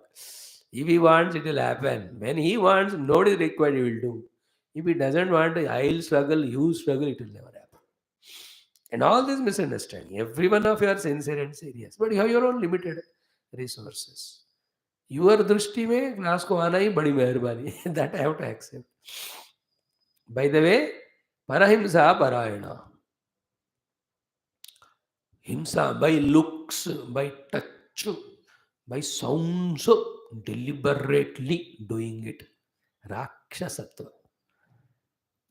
Speaker 1: If He wants, it will happen. When He wants, nobody is required, He will do. If He doesn't want, I'll struggle, you struggle, it will never happen. And all this misunderstanding, every one of you are sincere and serious, but you have your own limited resources. Your दृष्टि में class को आना ही बड़ी मेहरबानी. That I have to accept. By the way, parahimsa parayana. Himsa by looks, by touch, by sounds, deliberately doing it. राक्षसत्व.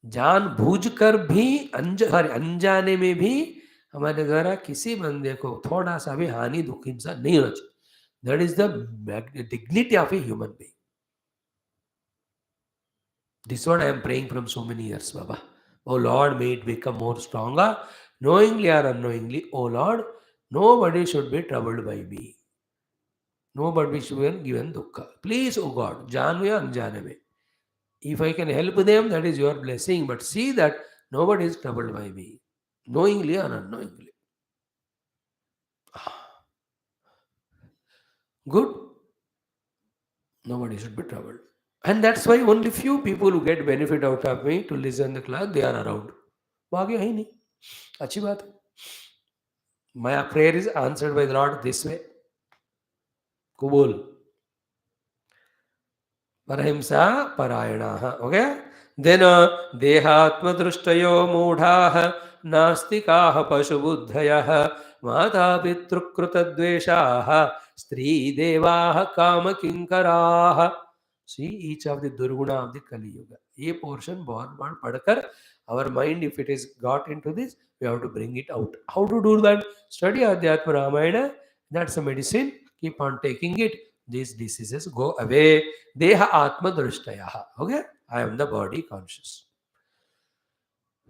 Speaker 1: जान बूझ कर भी अनजाने में भी हमारे द्वारा किसी बंदे को थोड़ा सा भी हानि दुख हिंसा नहीं होना चाहिए. That is the dignity of a human being. This is what I am praying from so many years, Baba. Oh Lord, may it become more stronger, knowingly or unknowingly. Oh Lord, nobody should be troubled by me. Nobody should be given dukkha. Please, oh God, janve anjane mein. If I can help them, that is your blessing. But see that nobody is troubled by me, knowingly or unknowingly. Good, nobody should be troubled. And that's why only few people who get benefit out of me to listen the class, they are around. बाकी है ही नहीं. अच्छी बात है. My prayer is answered by the Lord this way. Kubul. परहिंसा परायणाः. Okay? Then देहात्मदृष्टयो मूढाः नास्तिकाः पशुबुद्धयः मातापितृकृतद्वेषाः स्त्रीदेवाः कामकिंकराः. See each of the durguna of the Kali Yuga. ये portion बहुत बार पढ़कर our mind, if it is got into this, we have to bring it out. How to do that? Study Adhyatma Ramayana. That's a medicine. Keep on taking it. These diseases go away. Deha Atma Drishtayaha. Okay? I am the body conscious.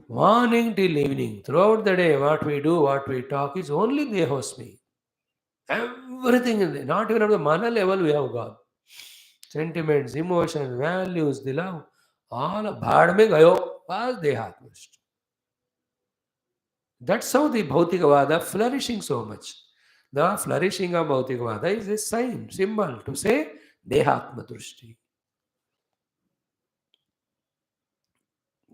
Speaker 1: Morning till evening, throughout the day, what we do, what we talk is only Dehosmi. Everything in there. Not even at the mana level we have gone. Sentiments, emotions, values, the love, all bhad mein gayo, was Dehatmast. That's how the Bhautikavada flourishing so much. The flourishing of Bhautikavada is a sign, symbol to say Dehatma Drushti.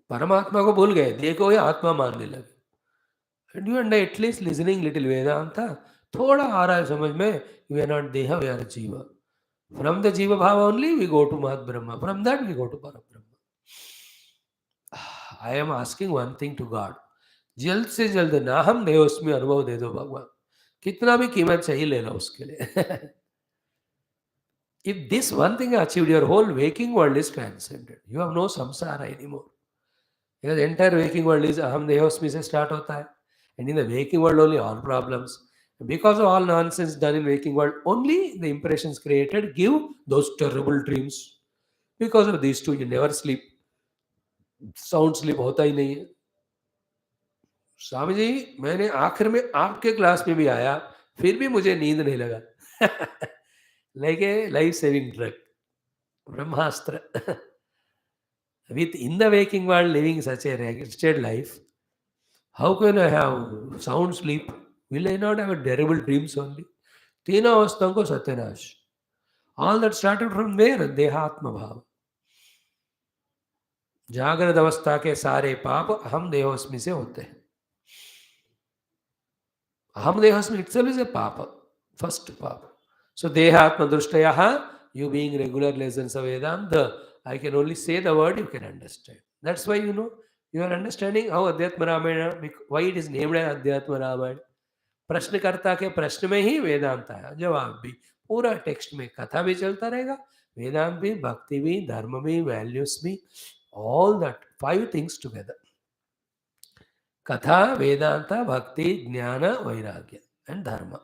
Speaker 1: परमात्मा को भूल गए, देखो ये आत्मा मानने लगे. Do and at least listening little Vedanta थोड़ा आ रहा है समझ में. We are not deh, we are jiva. From the jiva bhava only we go to mahat Brahma. From that we go to para Brahma. I am asking one thing to God. जल्द से जल्द ना हम देहोस्मी अनुभव दे दो भगवान. कितना भी कीमत चाहिए ले लो उसके लिए. If this one thing achieved, your whole waking world is transcended. You have no samsara anymore. Because the entire waking world is aham dehosmi se start hota hai. And in the waking world only all problems. Because of all nonsense done in waking world, only the impressions created give those terrible dreams. Because of these two, you never sleep. Sound sleep hota ही नहीं है. स्वामी जी, मैंने आखिर में आपके class में भी आया, फिर भी मुझे नींद नहीं लगा. Like a life saving drug. Brahmastra. With in the waking world living such a wretched life, how can I have sound sleep? Will I not have a terrible dreams only? तीनों अवस्थाओं को सत्यनाश. All that started from where? देहात्म भाव. जागृत अवस्था के सारे पाप अहम देहोस्मि से होते हैं. अहम देहोस्मि itself is a papa. First papa. So dehatma drushtaya, you being regular lessons of Vedanta, I can only say the word, you can understand. That's why you are understanding how Adhyatma Ramayana, why it is named as Adhyatma Ramayana. प्रश्नकर्ता के प्रश्न में ही वेदांत आया. जवाब भी पूरा text में, कथा भी चलता रहेगा, वेदांत भी, भक्ति भी, धर्म भी, वैल्यूज भी, all that 5 things together. Katha, Vedanta, Bhakti, Jnana, Vairagya, and Dharma.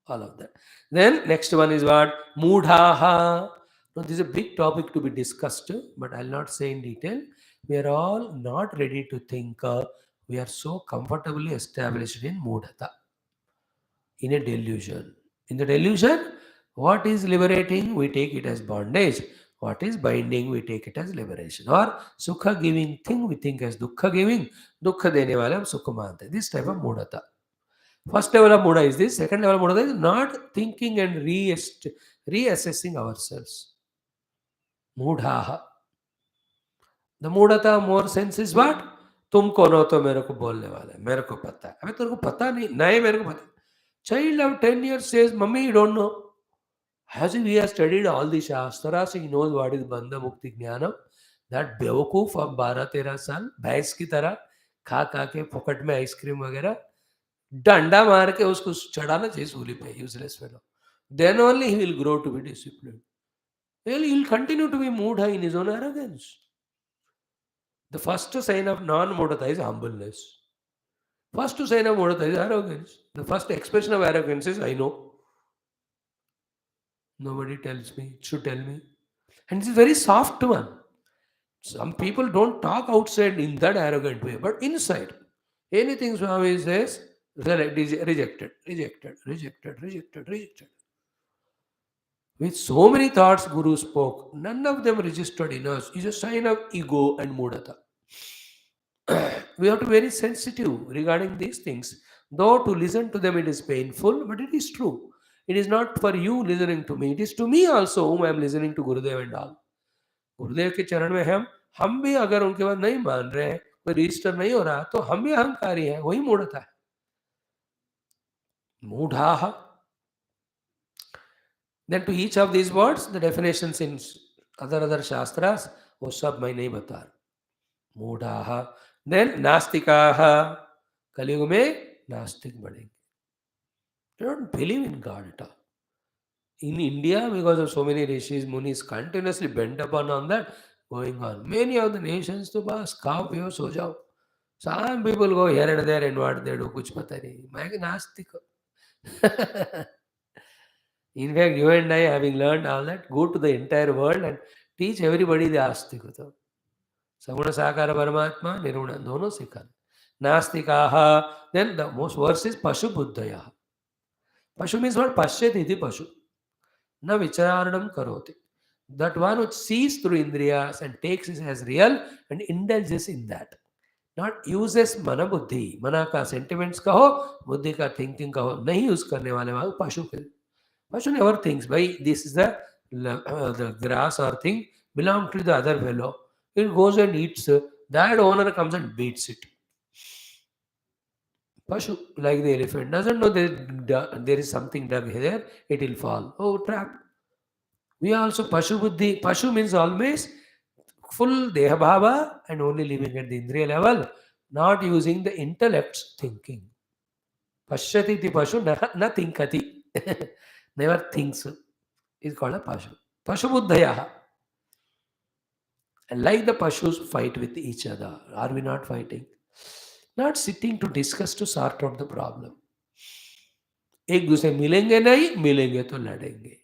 Speaker 1: All of that. Then next one is what? Moodhaha. Now this is a big topic to be discussed, but I'll not say in detail. We are all not ready to think. We are so comfortably established in moodhata, in a delusion. In the delusion, what is liberating, we take it as bondage. What is binding, we take it as liberation. Or sukha giving thing, we think as dukkha giving. Dukkha dene wala hum sukha mante. This type of moodhata. First level of Muda is this. Second level of Muda is not thinking and reassessing ourselves. Mudhaha. The Mudata more sense is what? तुम कौन हो तो मेरे को बोलने वाला है, मेरे को पता है. अबे तेरे को पता नहीं मेरे को पता. Child of 10 years says, Mummy, you don't know. As if he has studied all the Shastras, he knows what is Bandha Mukti Jnanam. That बेवकूफ अब 12-13 साल भैंस की तरह खा के पॉकेट में आइसक्रीम वगैरह डंडा मार के उसको चढ़ाना चाहिए सूली पे. Useless fellow. Then only he will grow to be disciplined. Well, he will continue to be moodha in his own arrogance. The first sign of non-moodata is humbleness. First sign of moodata is arrogance. The first expression of arrogance is I know. Nobody tells me, it should tell me. And it's a very soft one. Some people don't talk outside in that arrogant way, but inside, anything Swami says, rejected. With so many thoughts Guru spoke, none of them registered in us. Is a sign of ego and mudata. We have to be very sensitive regarding these things. Though to listen to them it is painful, but it is true. It is not for you listening to me. It is to me also whom I am listening to Gurudev and all. गुरुदेव के चरण में हम भी अगर उनके बाद नहीं मान रहे हैं, कोई रजिस्टर नहीं हो रहा, तो हम भी अहंकारी हैं, वही मूढ़ता है. मूढ़ाः. Then to each of these words, the definitions in other shastras, वो सब मैं नहीं बता रहा. मूढ़ाः. Then नास्तिकाः. कलयुग में नास्तिक बढ़ेंगे. They don't believe in God at all. In India, because of so many rishis, munis continuously bent upon on that, going on. Many of the nations to bas, khao piyo, so jao. Some people go here and there and what they do, kuch pata nahi. Main nastik. In fact, you and I, having learned all that, go to the entire world and teach everybody the astik. Saguna sakara paramatma, niruna, dono sikha. Nastikaha. Then the most worse is pashu buddhaya. Pashu means what? Pashyati iti pashu. Na vicharanam karoti. That one which sees through indriyas and takes it as real and indulges in that. Not uses mana buddhi. Mana ka sentiments kaho, buddhi ka thinking kaho. Nahi use karne wale wale pashu ke. Pashu never thinks, bhai, this is the grass or thing belong to the other fellow. It goes and eats. That owner comes and beats it. Pashu, like the elephant, doesn't know there is something dug here, it will fall. Oh, trap. We also Pashu Buddhi. Pashu means always full Deha Bhava and only living at the Indriya level, not using the intellect's thinking. Pashyati ti Pashu na thinkati. Never thinks. Is called a Pashu. Pashu Buddhaya. And like the Pashus fight with each other. Are we not fighting? Not sitting to discuss to sort out the problem. एक दूसरे मिलेंगे नहीं, मिलेंगे तो लड़ेंगे.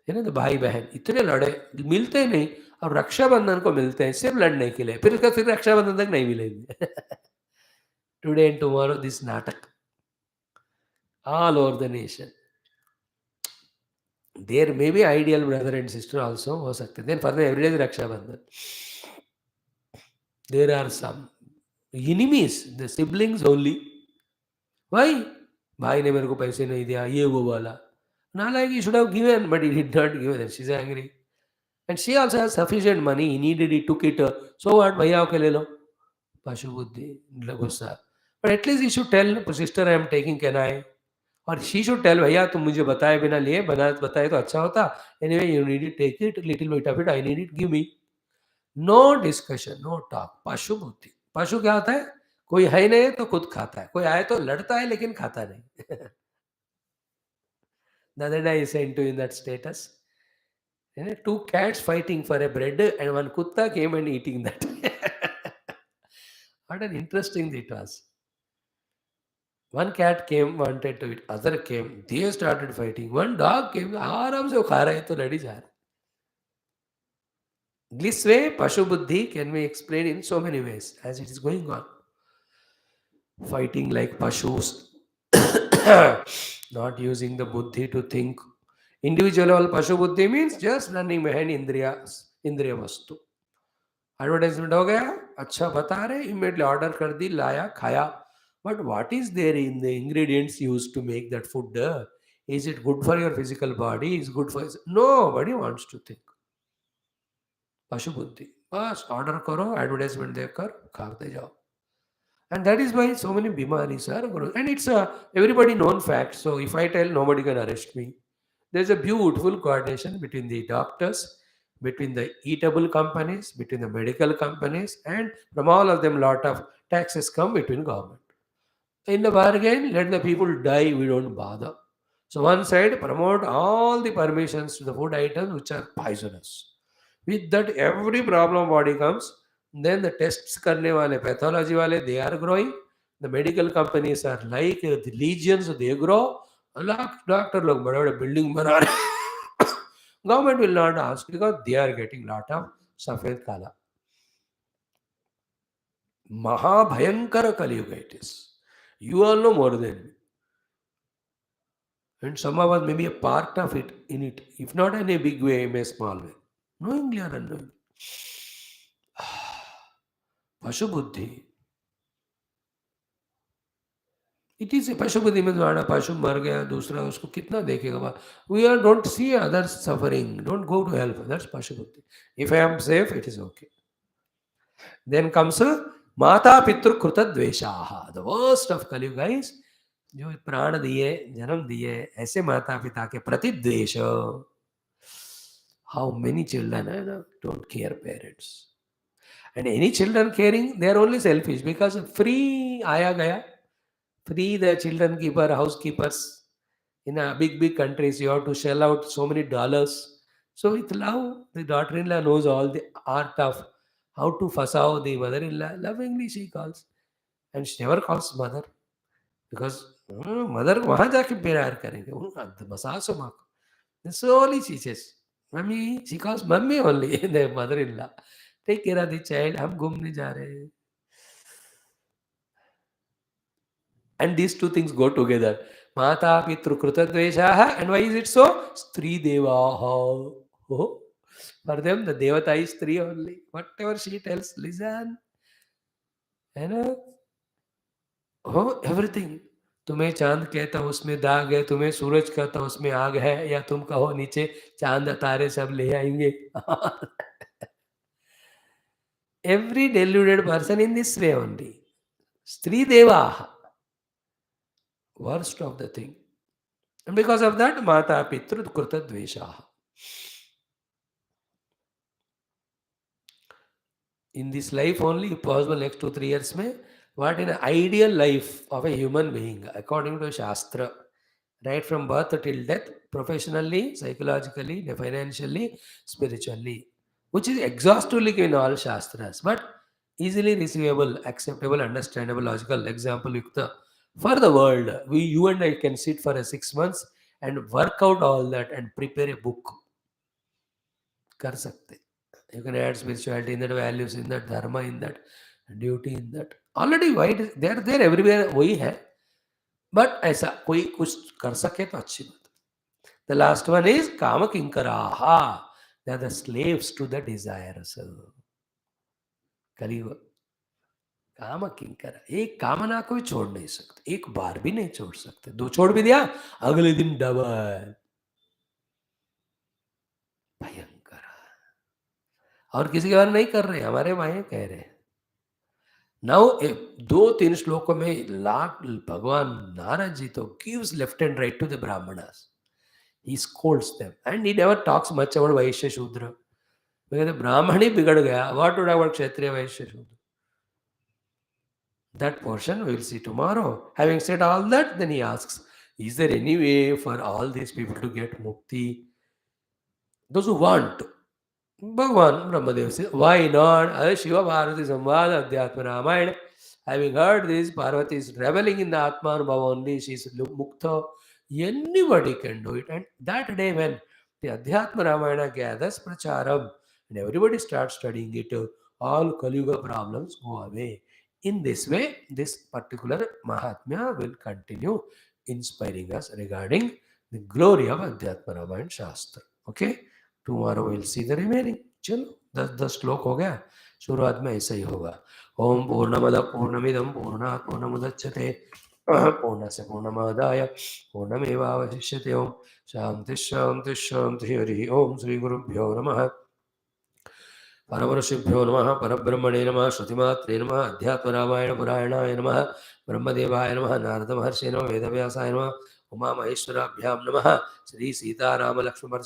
Speaker 1: है ना, तो भाई बहन इतने लड़े, मिलते नहीं, अब रक्षाबंधन को मिलते हैं सिर्फ लड़ने के लिए, फिर रक्षाबंधन तक नहीं मिलेंगे. टुडे एंड टुमारो दिस नाटक all over the nation. There may be ideal brother and sister also हो सकते. Then further every day is Rakshabandhan. There are some enemies, the siblings only. Why? भाई ने मेरे को पैसे नहीं दिया, ये वो वाला. Nalaik, he should have given, but he did not give it. She's angry. And she also has sufficient money. He needed it, took it. So what? Bhaiya ke le lo. Pashu buddhi, gussa. But at least he should tell, sister, I am taking, can I? Or she should tell, भैया तुम मुझे बताए बिना लिए, बताए तो अच्छा होता. Anyway, you need it, take it, little bit of it, I need it, give me. No discussion, no talk. Pashu buddhi. Pashu क्या होता है? कोई है नहीं तो खुद खाता है. कोई आए तो लड़ता है लेकिन खाता नहीं. The other day I sent to you in that status. Two cats fighting for a bread and one kutta came and eating that. What an interesting it was. One cat came, wanted to eat, other came, they started fighting. One dog came, आराम से वो खा रहा है तो लड़ी जा रहा है. This way, Pashu Buddhi can be explained in so many ways as it is going on. Fighting like Pashus, not using the Buddhi to think. Individual level Pashu Buddhi means just running behind Indriya Vastu. Advertisement हो गया, अच्छा बता रहे, immediately order कर दी, लाया, खाया. But what is there in the ingredients used to make that food? Is it good for your physical body? Is good for... Nobody wants to think. Pashu Buddhi. बस order करो, advertisement देखकर खाते जाओ. And that is why so many bimaris are. And it's everybody known fact. So if I tell, nobody can arrest me. There's a beautiful coordination between the doctors, between the eatable companies, between the medical companies, and from all of them, lot of taxes come between government. In the bargain, let the people die, we don't bother. So one side, promote all the permissions to the food items which are poisonous. With that, every problem body comes. Then the tests karne wale, pathology wale, they are growing. The medical companies are like the legions, they grow. Doctor log bada bada building bana rahe. Government will not ask because they are getting lot of safed kala. Mahabhayankara Kaliyuga it is. You all know more than me. And some of us may be a part of it in it. If not in a big way, in a small way. Knowingly or unknowingly. Pashu Buddhi. It is पशुपति में द्वारा पशु मर गया, दूसरा उसको कितना देखेगा? We are don't see others suffering, don't go to help, that's पशुपति. If I am safe it is okay. Then comes माता पितृ कृत द्वेषाः. The worst of Kaliyuga is जो प्राण दिए, जन्म दिए, ऐसे माता पिता के प्रति द्वेष. How many children don't care parents. And any children caring, they are only selfish because free आया गया. Free the children keeper, housekeepers. In a big countries, you have to shell out so many dollars. So with love, the daughter-in-law knows all the art of how to fuss out the mother-in-law. Lovingly she calls. And she never calls mother. Because mother वहाँ जाके प्यार करेंगे. Massage माँ को. Slowly she says, Mummy, she calls mummy only, the mother-in-law. Take care of the child, हम घूमने जा रहे हैं. And these two things go together. Mata pitru krita dveshaha. And why is it so? Stri devaha. Oh, for them, the devata is Stri only. Whatever she tells, listen. है ना? Oh, everything. तुम्हें चांद कहता उसमें दाग है, तुम्हें सूरज कहता उसमें आग है, या तुम कहो नीचे चांद तारे सब ले आएंगे. Every deluded person in this way only. Stri devaha. Worst of the thing. And because of that, Mata Pitru Krita Dveshaha. In this life only, if possible, next 2-3 years, what is an ideal life of a human being according to Shastra, right from birth till death, professionally, psychologically, financially, spiritually, which is exhaustively given in all Shastras, but easily receivable, acceptable, understandable, logical, example yukta for the world. You and I can sit for 6 months and work out all that and prepare a book. कर सकते. You can add spirituality in that, values in that, dharma in that, duty in that. Already why they are there everywhere, वही है. But ऐसा कोई कुछ कर सके तो अच्छी बात. The last one is kama kinkaraha. They are the slaves to the desires. कलियुग काम किंकर. एक कामना को भी छोड़ नहीं सकते, एक बार भी नहीं छोड़ सकते. 2 छोड़ भी दिया, अगले दिन डबल. भयंकर. और किसी के बारे नहीं कर रहे, हमारे माए कह रहे हैं. नाउ 2-3 श्लोकों में लाख भगवान नारद जी तो gives left and right to the brahmanas. He scolds them and he never talks much about Vaishya Shudra. because the ब्राह्मण ही बिगड़ गया, what would about Kshatriya Vaishya Shudra? That portion we will see tomorrow. Having said all that, then he asks, is there any way for all these people to get mukti? Those who want to. Bhagavan Brahmadev says, why not? Shiva Parvati Samvada Adhyatma Ramayanam. Having heard this, Parvati is reveling in the Atma Anubhava only. She is mukta. Anybody can do it. And that day when the Adhyatma Ramayana gathers pracharam and everybody starts studying it, all Kaliyuga problems go away. In this way, this particular Mahatmya will continue inspiring us regarding the glory of Adhyatma Ramayana Shastra. Okay? Tomorrow we'll see the remaining. चलो 10 श्लोक हो गया. शुरुआत में ऐसा ही होगा. ओम पूर्णमद पूर्णमिदं पूर्णात् पूर्णमुदच्यते पूर्णस्य पूर्णमादाय पूर्णमेवावशिष्यते. ओम शांति शांति शांति. हरि ओम. श्री गुरुभ्यो नमः. परमऋषिभ्यो नमः. परब्रह्मणे नमः. श्रुतिमात्रे नमः. अध्यात्म रामायण पुराणाय नमः. ब्रह्मदेवाय नमः. नारद महर्षि नमः. वेदव्यासाय नमः. उमा महेश्वराभ्यां नमः. श्री सीताराम लक्ष्मण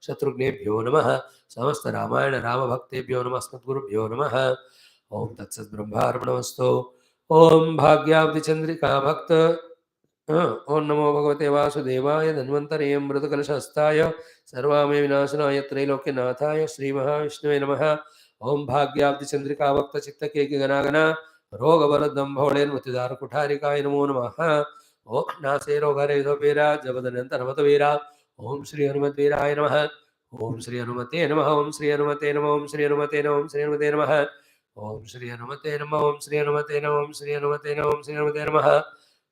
Speaker 1: शत्रुघ्नेभ्यो नमः. समस्त रामायण राम भक्तेभ्यो नमः. अस्मद्गुरुभ्यो नमः. ओम तत्सत् ब्रह्मार्पणमस्तु. ओम भाग्याब्धि चंद्रिका भक्त. ओम नमो भगवते वासुदेवाय धन्वन्तरेयं मृतकलशहस्ताय सर्वामे विनाशनाय त्रैलोक्यनाथाय श्री महाविष्णुवे नमः. ओम भाग्याब्धि चंद्रिका भक्त चित्तके गणागना रोगबलदं भवणेर्मृत्युदार कुठारिकाय नमो नमः. ओम नासे रोगरे दोपेरा जबदनंतरमतवीरा. ओम श्री हनुमद्वीराय नमः. ओम श्री हनुमते नमः. ओम श्री हनुमते नमः. ओम श्री हनुमते नमः. ओम श्री हनुमते नमः. ओम श्री हनुमते नमः. ओम श्री हनुमते नमः. ओम श्री हनुमते नमः.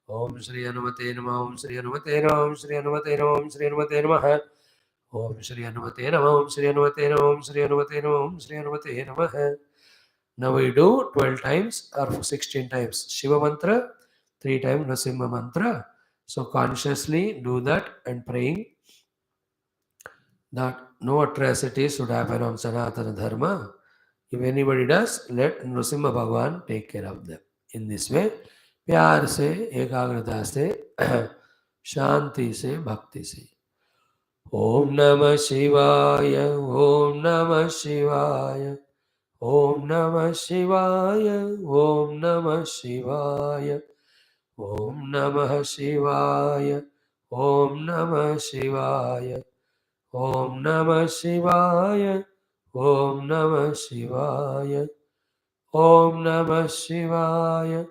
Speaker 1: ओम श्री हनुमते नमः. ओम श्री हनुमते नमः. ओम श्री हनुमते नमः. ओम श्री हनुमते नमः. ओम श्री हनुमते नमः. ओम श्री हनुमते नमः. ओम श्री हनुमते नमः. ओम श्री हनुमते नमः. ओम श्री हनुमते नमः. Now we do 12 times or 16 times Shiva mantra, 3 times Narasimha mantra. So consciously do that and praying that no atrocities should happen on Sanatana Dharma. If anybody does, let Nrsimha Bhagwan take care of them. In this way, प्यार से, एकाग्रता से, शांति से, भक्ति से. ओम नमः शिवाय, ओम नमः शिवाय, ओम नमः शिवाय, ओम नमः शिवाय, ओम नमः शिवाय, ओम नमः शिवाय, ओम नमः शिवाय, ओम नमः शिवाय, ओम नमः शिवाय,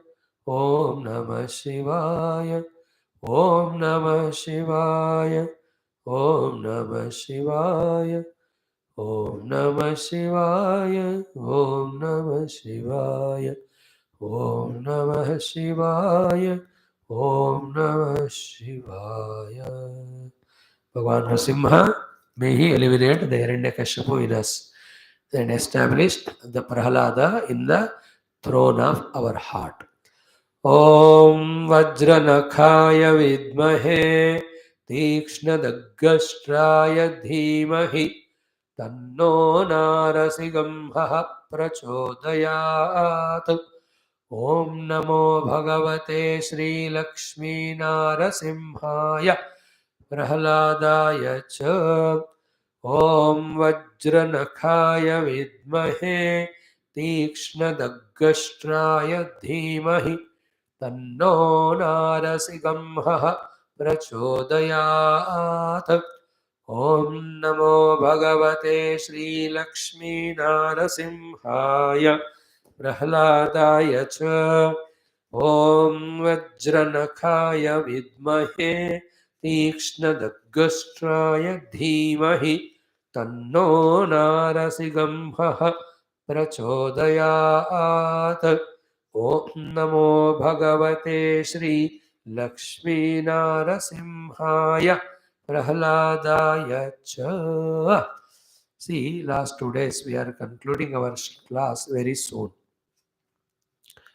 Speaker 1: ओम नमः शिवाय, ओम नमः शिवाय, ओम नमः शिवाय, ओम नमः शिवाय, ओम नमः शिवाय, ओम नमः शिवाय, ओम नमः शिवाय. Bhagavan Narasimha, may he eliminate the Hiranyakashipu in us and established the Prahalada in the throne of our heart. Om Vajranakaya Vidmahe Tikšnadaggastraya Dhimahi Tanno Narasimha Prachodayat. Om Namo Bhagavate Sri Lakshmi Narasimhaya Prahaladaya Cha. Om Vajranakaya Vidmahe Tikšnadaggastraya Dhimahi Tanno Narasimha Prachodayat. Om Namo Bhagavate Sri Lakshmi Narasimhaya Prahaladaya Cha. Om Vajranakaya Vidmahe Tikšnadaggastraya Dhimahi Tanno Narasimha Prachodayat. Om Namo Bhagavate Sri Lakshmi Narasimhaya Prahaladaya Cha. See, last 2 days we are concluding our class very soon.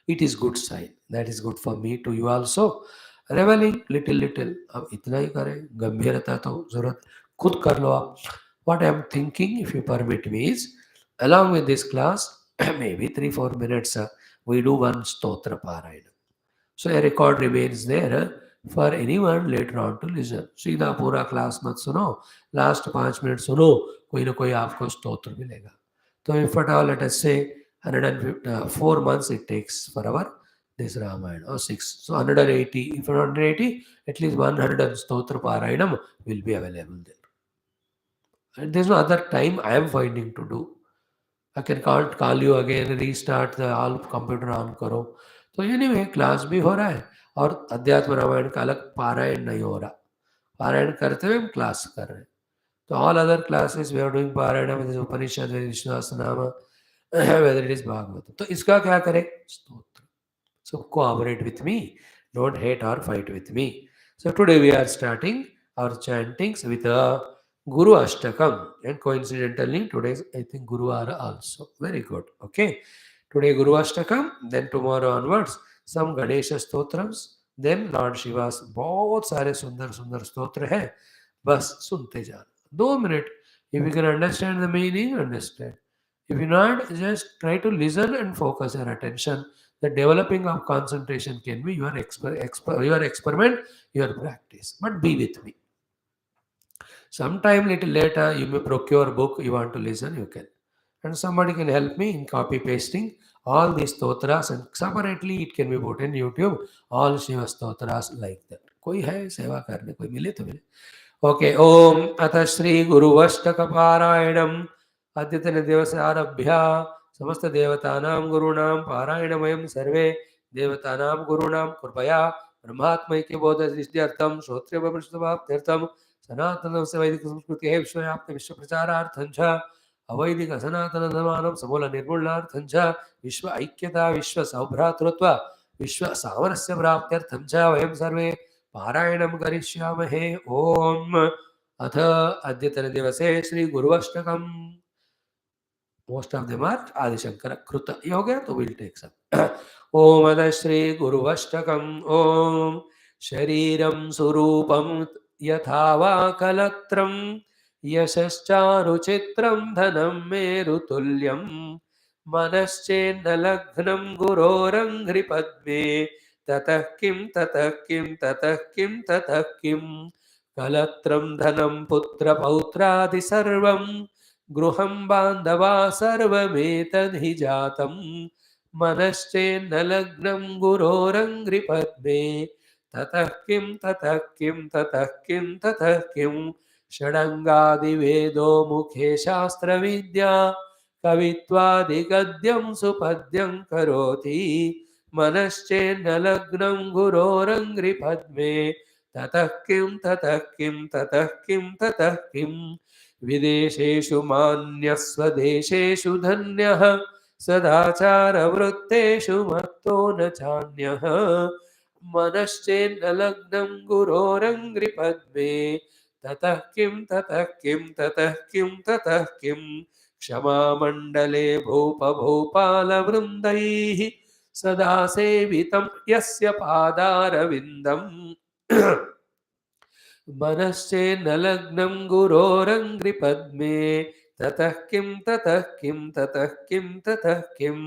Speaker 1: It is good sign. That is good for me to you also. Reveling little. अब इतना ही करें, गंभीरता तो जरूरत खुद कर लो आप. What I am thinking, if you permit me, is along with this class, maybe 3-4 minutes, we do one stotra parayana. So a record remains there for anyone later on to listen. सीधा पूरा class मत सुनो, last 5 minute सुनो, कोई ना कोई आपको स्तोत्र मिलेगा. So if at all, let us say 104 months it takes for our this Ramayana, or 6. So 180, if 180, at least 100 stotra parayanam will be available there. And there's no other time I am finding to do. I can call you again, restart the all computer on करो. तो anyway class भी हो रहा है और अध्यात्म रामायण का अलग पारायण नहीं हो रहा. पारायण करते हुए हम क्लास कर रहे हैं. तो all other classes we are doing पारायण, whether it is Upanishad, whether it is Sahasranama, whether it is Bhagavat. तो इसका क्या करें? स्तोत्र. So cooperate with me. Don't hate or fight with me. So today we are starting our chantings with a Guru Ashtakam, and coincidentally today is, I think, Guru Vara also. Very good. Okay. Today Guru Ashtakam, then tomorrow onwards some Ganesha stotrams, then Lord Shiva's. बहुत सारे सुंदर सुंदर स्तोत्र हैं, बस सुनते जाना. 2 minutes. If you can understand the meaning, understand. If you not, just try to listen and focus your attention. The developing of concentration can be your your experiment, your practice. But be with me. Sometime little later, you may procure a book, you want to listen, you can. And somebody can help me in copy pasting all these stotras, and separately it can be put in YouTube, all Shiva stotras like that. कोई है सेवा करने, कोई मिले तो मिले. Okay, Om अथ श्री गुरुवष्टक पारायणम अद्यतन दिवस आरभ्य समस्त देवतानां गुरूणां पारायणमयं सर्वे देवतानां गुरूणां कृपया ब्रह्मात्मैक्य बोध सिद्ध्यर्थं श्रोत्रियवपुष्टवाप्त्यर्थं सनातन वैदिक संस्कृतेः विश्वव्याप्त विश्व प्रचारार्थं च अवैदिक सनातन धर्माणां समूल निर्मूलनार्थं च विश्व ऐक्यता विश्व सौभ्रातृत्व विश्व सामरस्य प्राप्त्यर्थं च वयं सर्वे पारायणं करिष्यामहे. ओम अथ अद्यतन दिवसे Shri गुरुवष्टकम. Most of them are Adi Shankara Kruta. You हो गया तो we'll take some. ओम अद श्री गुरुवष्टकम् ओम शरीरं स्वरूपं यथा वा कलत्रं यशश्चारुचित्रं धनं मेरुतुल्यं मनश्चेन्नलग्नं गुरोरङ्घ्रिपद्मे ततः किं ततः किं ततः किं ततः किं कलत्रं धनं पुत्रपौत्रादि सर्वं गृहं बान्धवा सर्वमेतद्धि जातं मनश्चेन्नलग्नं गुरोरङ्घ्रिपद्मे ततः किं ततः किं ततः किं ततः किं षडङ्गादिवेदो मुखे शास्त्रविद्या कवित्वादिगद्यं सुपद्यं करोति मनश्चेन्नलग्नं गुरोरङ्घ्रिपद्मे ततः किं ततः किं ततः किं ततः किं विदेशेषु मान्यः स्वदेशेषु धन्यः सदाचारवृत्तेषु मत्तो न चान्यः मनश्चेन्नलग्नं गुरोरङ्घ्रिपद्मे ततः किं ततः किं ततः किं ततः किं क्षमामण्डले भूपभूपालवृन्दैः सदा सेवितं यस्य पादारविन्दम् मनश्चेन्नलग्नं गुरोरङ्घ्रिपद्मे ततः किं ततः किं ततः किं ततः किं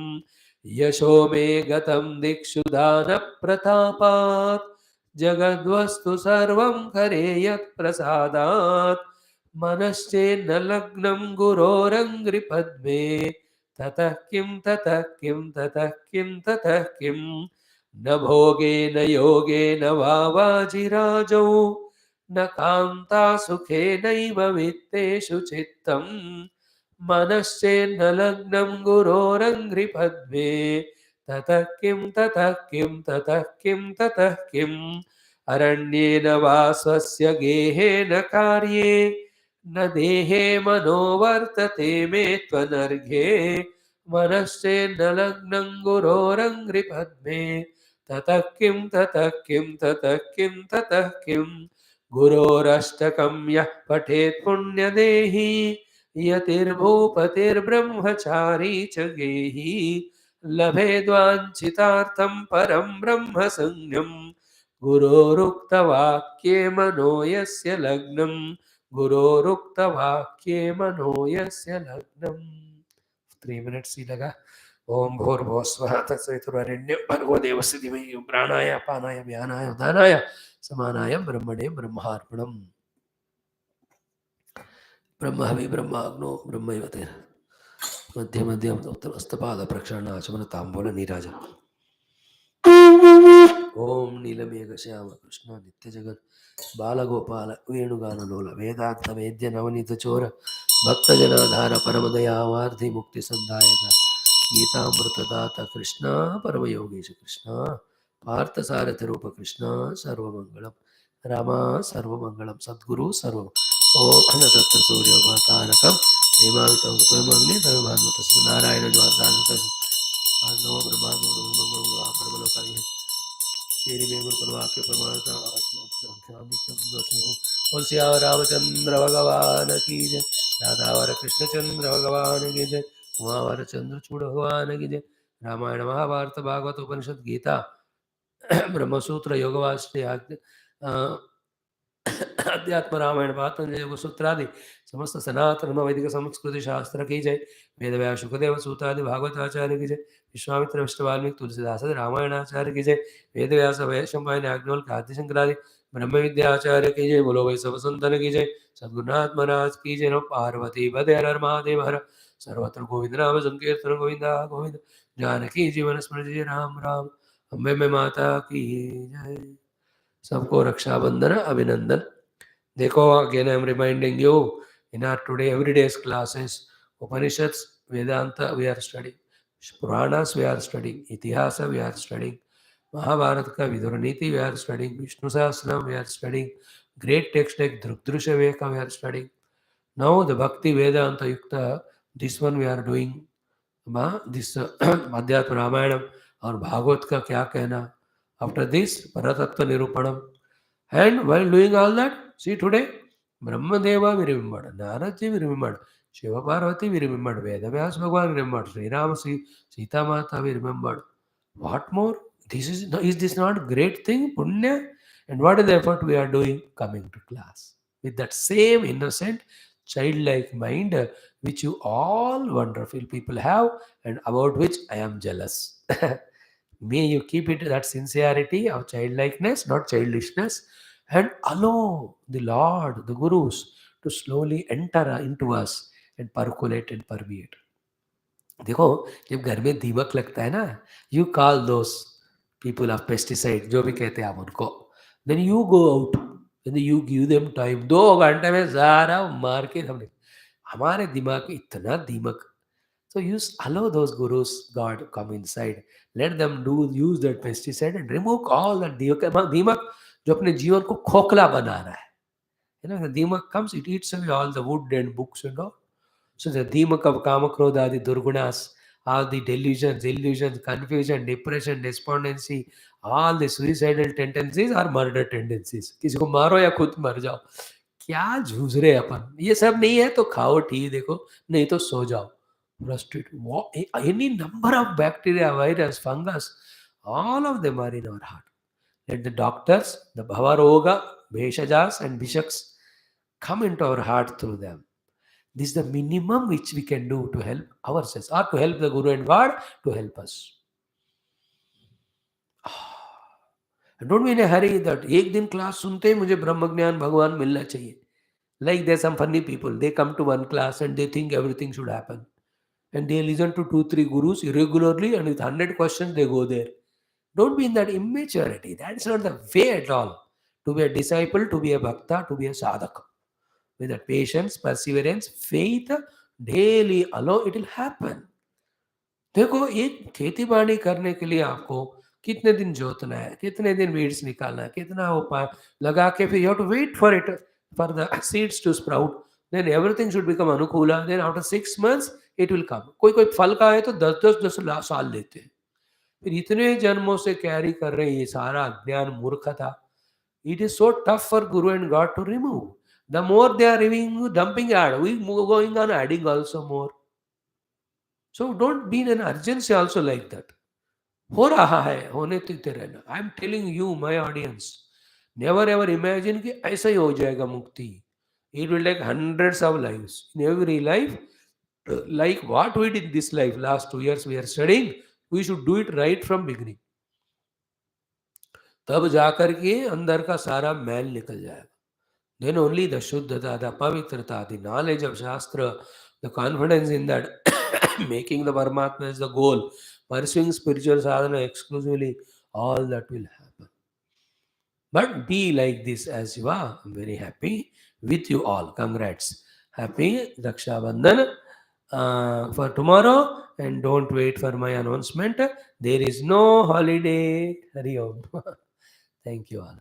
Speaker 1: यशो मे गतं दिक्षु दानप्रतापात् जगद्वस्तु सर्वं करे यत्प्रसादात् मनश्चेन्नलग्नं गुरोरङ्घ्रिपद्मे ततः किं ततः किं ततः किं ततः किं न भोगेन योगेन वा वाजिराजौ न कान्ता सुखेनैव वित्तेषु चित्तम् मनश्चेन्नलग्नं गुरोरङ्घ्रिपद्मे ततः किं ततः किं ततः किं ततः किम् अरण्येन वा स्वस्य गेहेन कार्ये न देहे मनो वर्तते मे त्वनर्घे मनश्चेन्नलग्नं गुरोरङ्घ्रिपद्मे ततः किं ततः किं ततः किं ततः किं गुरोरष्टकं यः पठेत् पुण्यदेही यतिर्भूपतिर्ब्रह्मचारी च गेही लभेद्वाञ्छितार्थं परं ब्रह्म संज्ञं गुरोरुक्तवाक्ये मनो यस्य लग्नं गुरोरुक्तवाक्ये मनो यस्य लग्नं 3 minutes ही लगा ओम भूर्भुवः स्वः तत्सवितुर्वरेण्यं भर्गो देवस्य धीमहि प्राणाय अपानाय व्यानाय उदानाय समानाय ब्रह्मणे ब्रह्मार्पणम् ब्रह्महवि ब्रह्माग्नो ब्रह्मैवतेन मध्य मध्य उत्तमस्तपाद प्रक्षालना आचमन तांबूल नीराजन ओम नीलमेघ श्याम कृष्ण नित्य जगत बालगोपाल वेणुगानलोल वेदांत वेद्य नवनीत चोर भक्तजनाधार परमदयावार्धि मुक्ति संदायक गीतामृतदात कृष्ण परमयोगीश कृष्ण पार्थसारथि रूप कृष्ण सर्वमंगलम रामा सर्वमंगलम सद्गुरु सर्व ओम अनतत्र सूर्योपातारकम हेमावितं स्वयमग्नि तस्म नारायण ज्वादानतस नमो ब्रह्माग्नो मंगलो परमलोकाय तेरी में गुरु वाक्य प्रमाणता बोल सिया रामचंद्र भगवान की जय राधावर कृष्णचंद्र भगवान की जय उमावर चंद्रचूड़ भगवान की जय रामायण महाभारत भागवत उपनिषद गीता ब्रह्मसूत्र योगवासिष्ठ अध्यात्म रामायण पातंजलि योग सूत्रादि समस्त सनातन वैदिक संस्कृति शास्त्र की जय वेद व्यास सुखदेव सूतादि भागवत आचार्य की जय विश्वामित्र विष्णु वाल्मीकि तुलसीदास रामायणाचार्य की जय वेद व्यास वैशंपायन आग्नोल आदि शंकरादि ब्रह्म विद्याचार्य की जय बोलो वै सब संतन की जय सद्गुरुनाथ महाराज की जय नमो पार्वती पदे हर हर महादेव हर सर्वत्र गोविंद नाम संकीर्तन गोविंदा गोविंद जानकी जीवन स्मृति जय राम राम अम्बे में माता की जय सबको रक्षाबंधन अभिनंदन देखो again I am reminding you in our today everyday's classes Upanishads Vedanta we are studying Puranas we are studying Itihasa we are studying Mahabharata ka Viduraniti we are studying Vishnu Sahasranam we are studying great texts like Drukdrusha Veka we are studying now the Bhakti Vedanta Yukta this one we are doing this Adhyatma Ramayanam और भागवत का क्या कहना after this Paratatva Nirupanam and while doing all that see today Brahmadeva we remembered Narada we remembered Shiva Parvati we remembered Veda Vyasa Bhagavan we remembered Sri Rama Sita Mata we remembered What more? Is this not great thing, punya? And what is the effort we are doing? Coming to class with that same innocent, childlike mind which you all wonderful people have, and about which I am jealous. May you keep it that sincerity of childlikeness, not childishness, and allow the Lord, the Gurus, to slowly enter into us and percolate and permeate. देखो, जब घर में दीमक लगता है ना, you call those people of pesticide, जो भी कहते हैं आप उनको, then you go out and you give them time, 2 घंटे में सारा मार के हमने, हमारे दिमाग में इतना दीमक. So allow those gurus, God, come inside. Let them use that pesticide and remove all that दीमक जो अपने जीवन को खोखला बना रहा है. The दीमक comes, it eats away all the wood and books and all. So the dīmak of kamakrodha, the durgunas, all the delusions, illusions, confusion, depression, despondency, all the suicidal tendencies are murder tendencies. किसी को मारो या खुद मर जाओ. क्या झूझ रहे अपन. ये सब नहीं है तो खाओ टी देखो, नहीं तो सो जाओ. Prostrate. Any number of bacteria, virus, fungus, all of them are in our heart. Let the doctors, the Bhavaroga, Bheshajas and Bishaks come into our heart through them. This is the minimum which we can do to help ourselves or to help the Guru and God to help us. And don't be in a hurry that एक दिन class सुनते ही मुझे ब्रह्म ज्ञान भगवान मिलना चाहिए. Like there's some funny people, they come to one class and they think everything should happen. And they listen to 2-3 gurus irregularly and with 100 questions they go there. Don't be in that immaturity. That's not the way at all. To be a disciple, to be a bhakta, to be a sadhaka. With that patience, perseverance, faith, daily allow, it will happen. देखो, एक खेती बाड़ी करने के लिए आपको कितने दिन जोतना है, कितने दिन वीड्स निकालना है, कितना वो लगा के फिर you have to wait for it, for the seeds to sprout. Then everything should become अनुकूला. Then after 6 months it will come. कोई फल का है तो 10 साल लेते हैं. फिर इतने जन्मों से कैरी कर रहे हैं ये सारा ज्ञान मूर्खता. It is so tough for Guru and God to remove. The more they are removing, dumping, we going on adding also more. So don't be in an urgency also like that. हो रहा है, होने देते रहना. I am telling you, my audience, never ever imagine कि ऐसा ही हो जाएगा मुक्ति. It will take hundreds of lives. In every life, like what we did in this life, last 2 years we are studying, we should do it right from beginning. तब जाकर के अंदर का सारा मैल निकल जाएगा. Then only the Shuddhata, the Pavitrata, the knowledge of Shastra, the confidence in that, making the Paramatma as the goal, pursuing spiritual sadhana exclusively, all that will happen. But be like this as you are. I'm very happy with you all. Congrats. Happy Raksha Bandhan for tomorrow. And don't wait for my announcement. There is no holiday. Hari Om. Thank you all.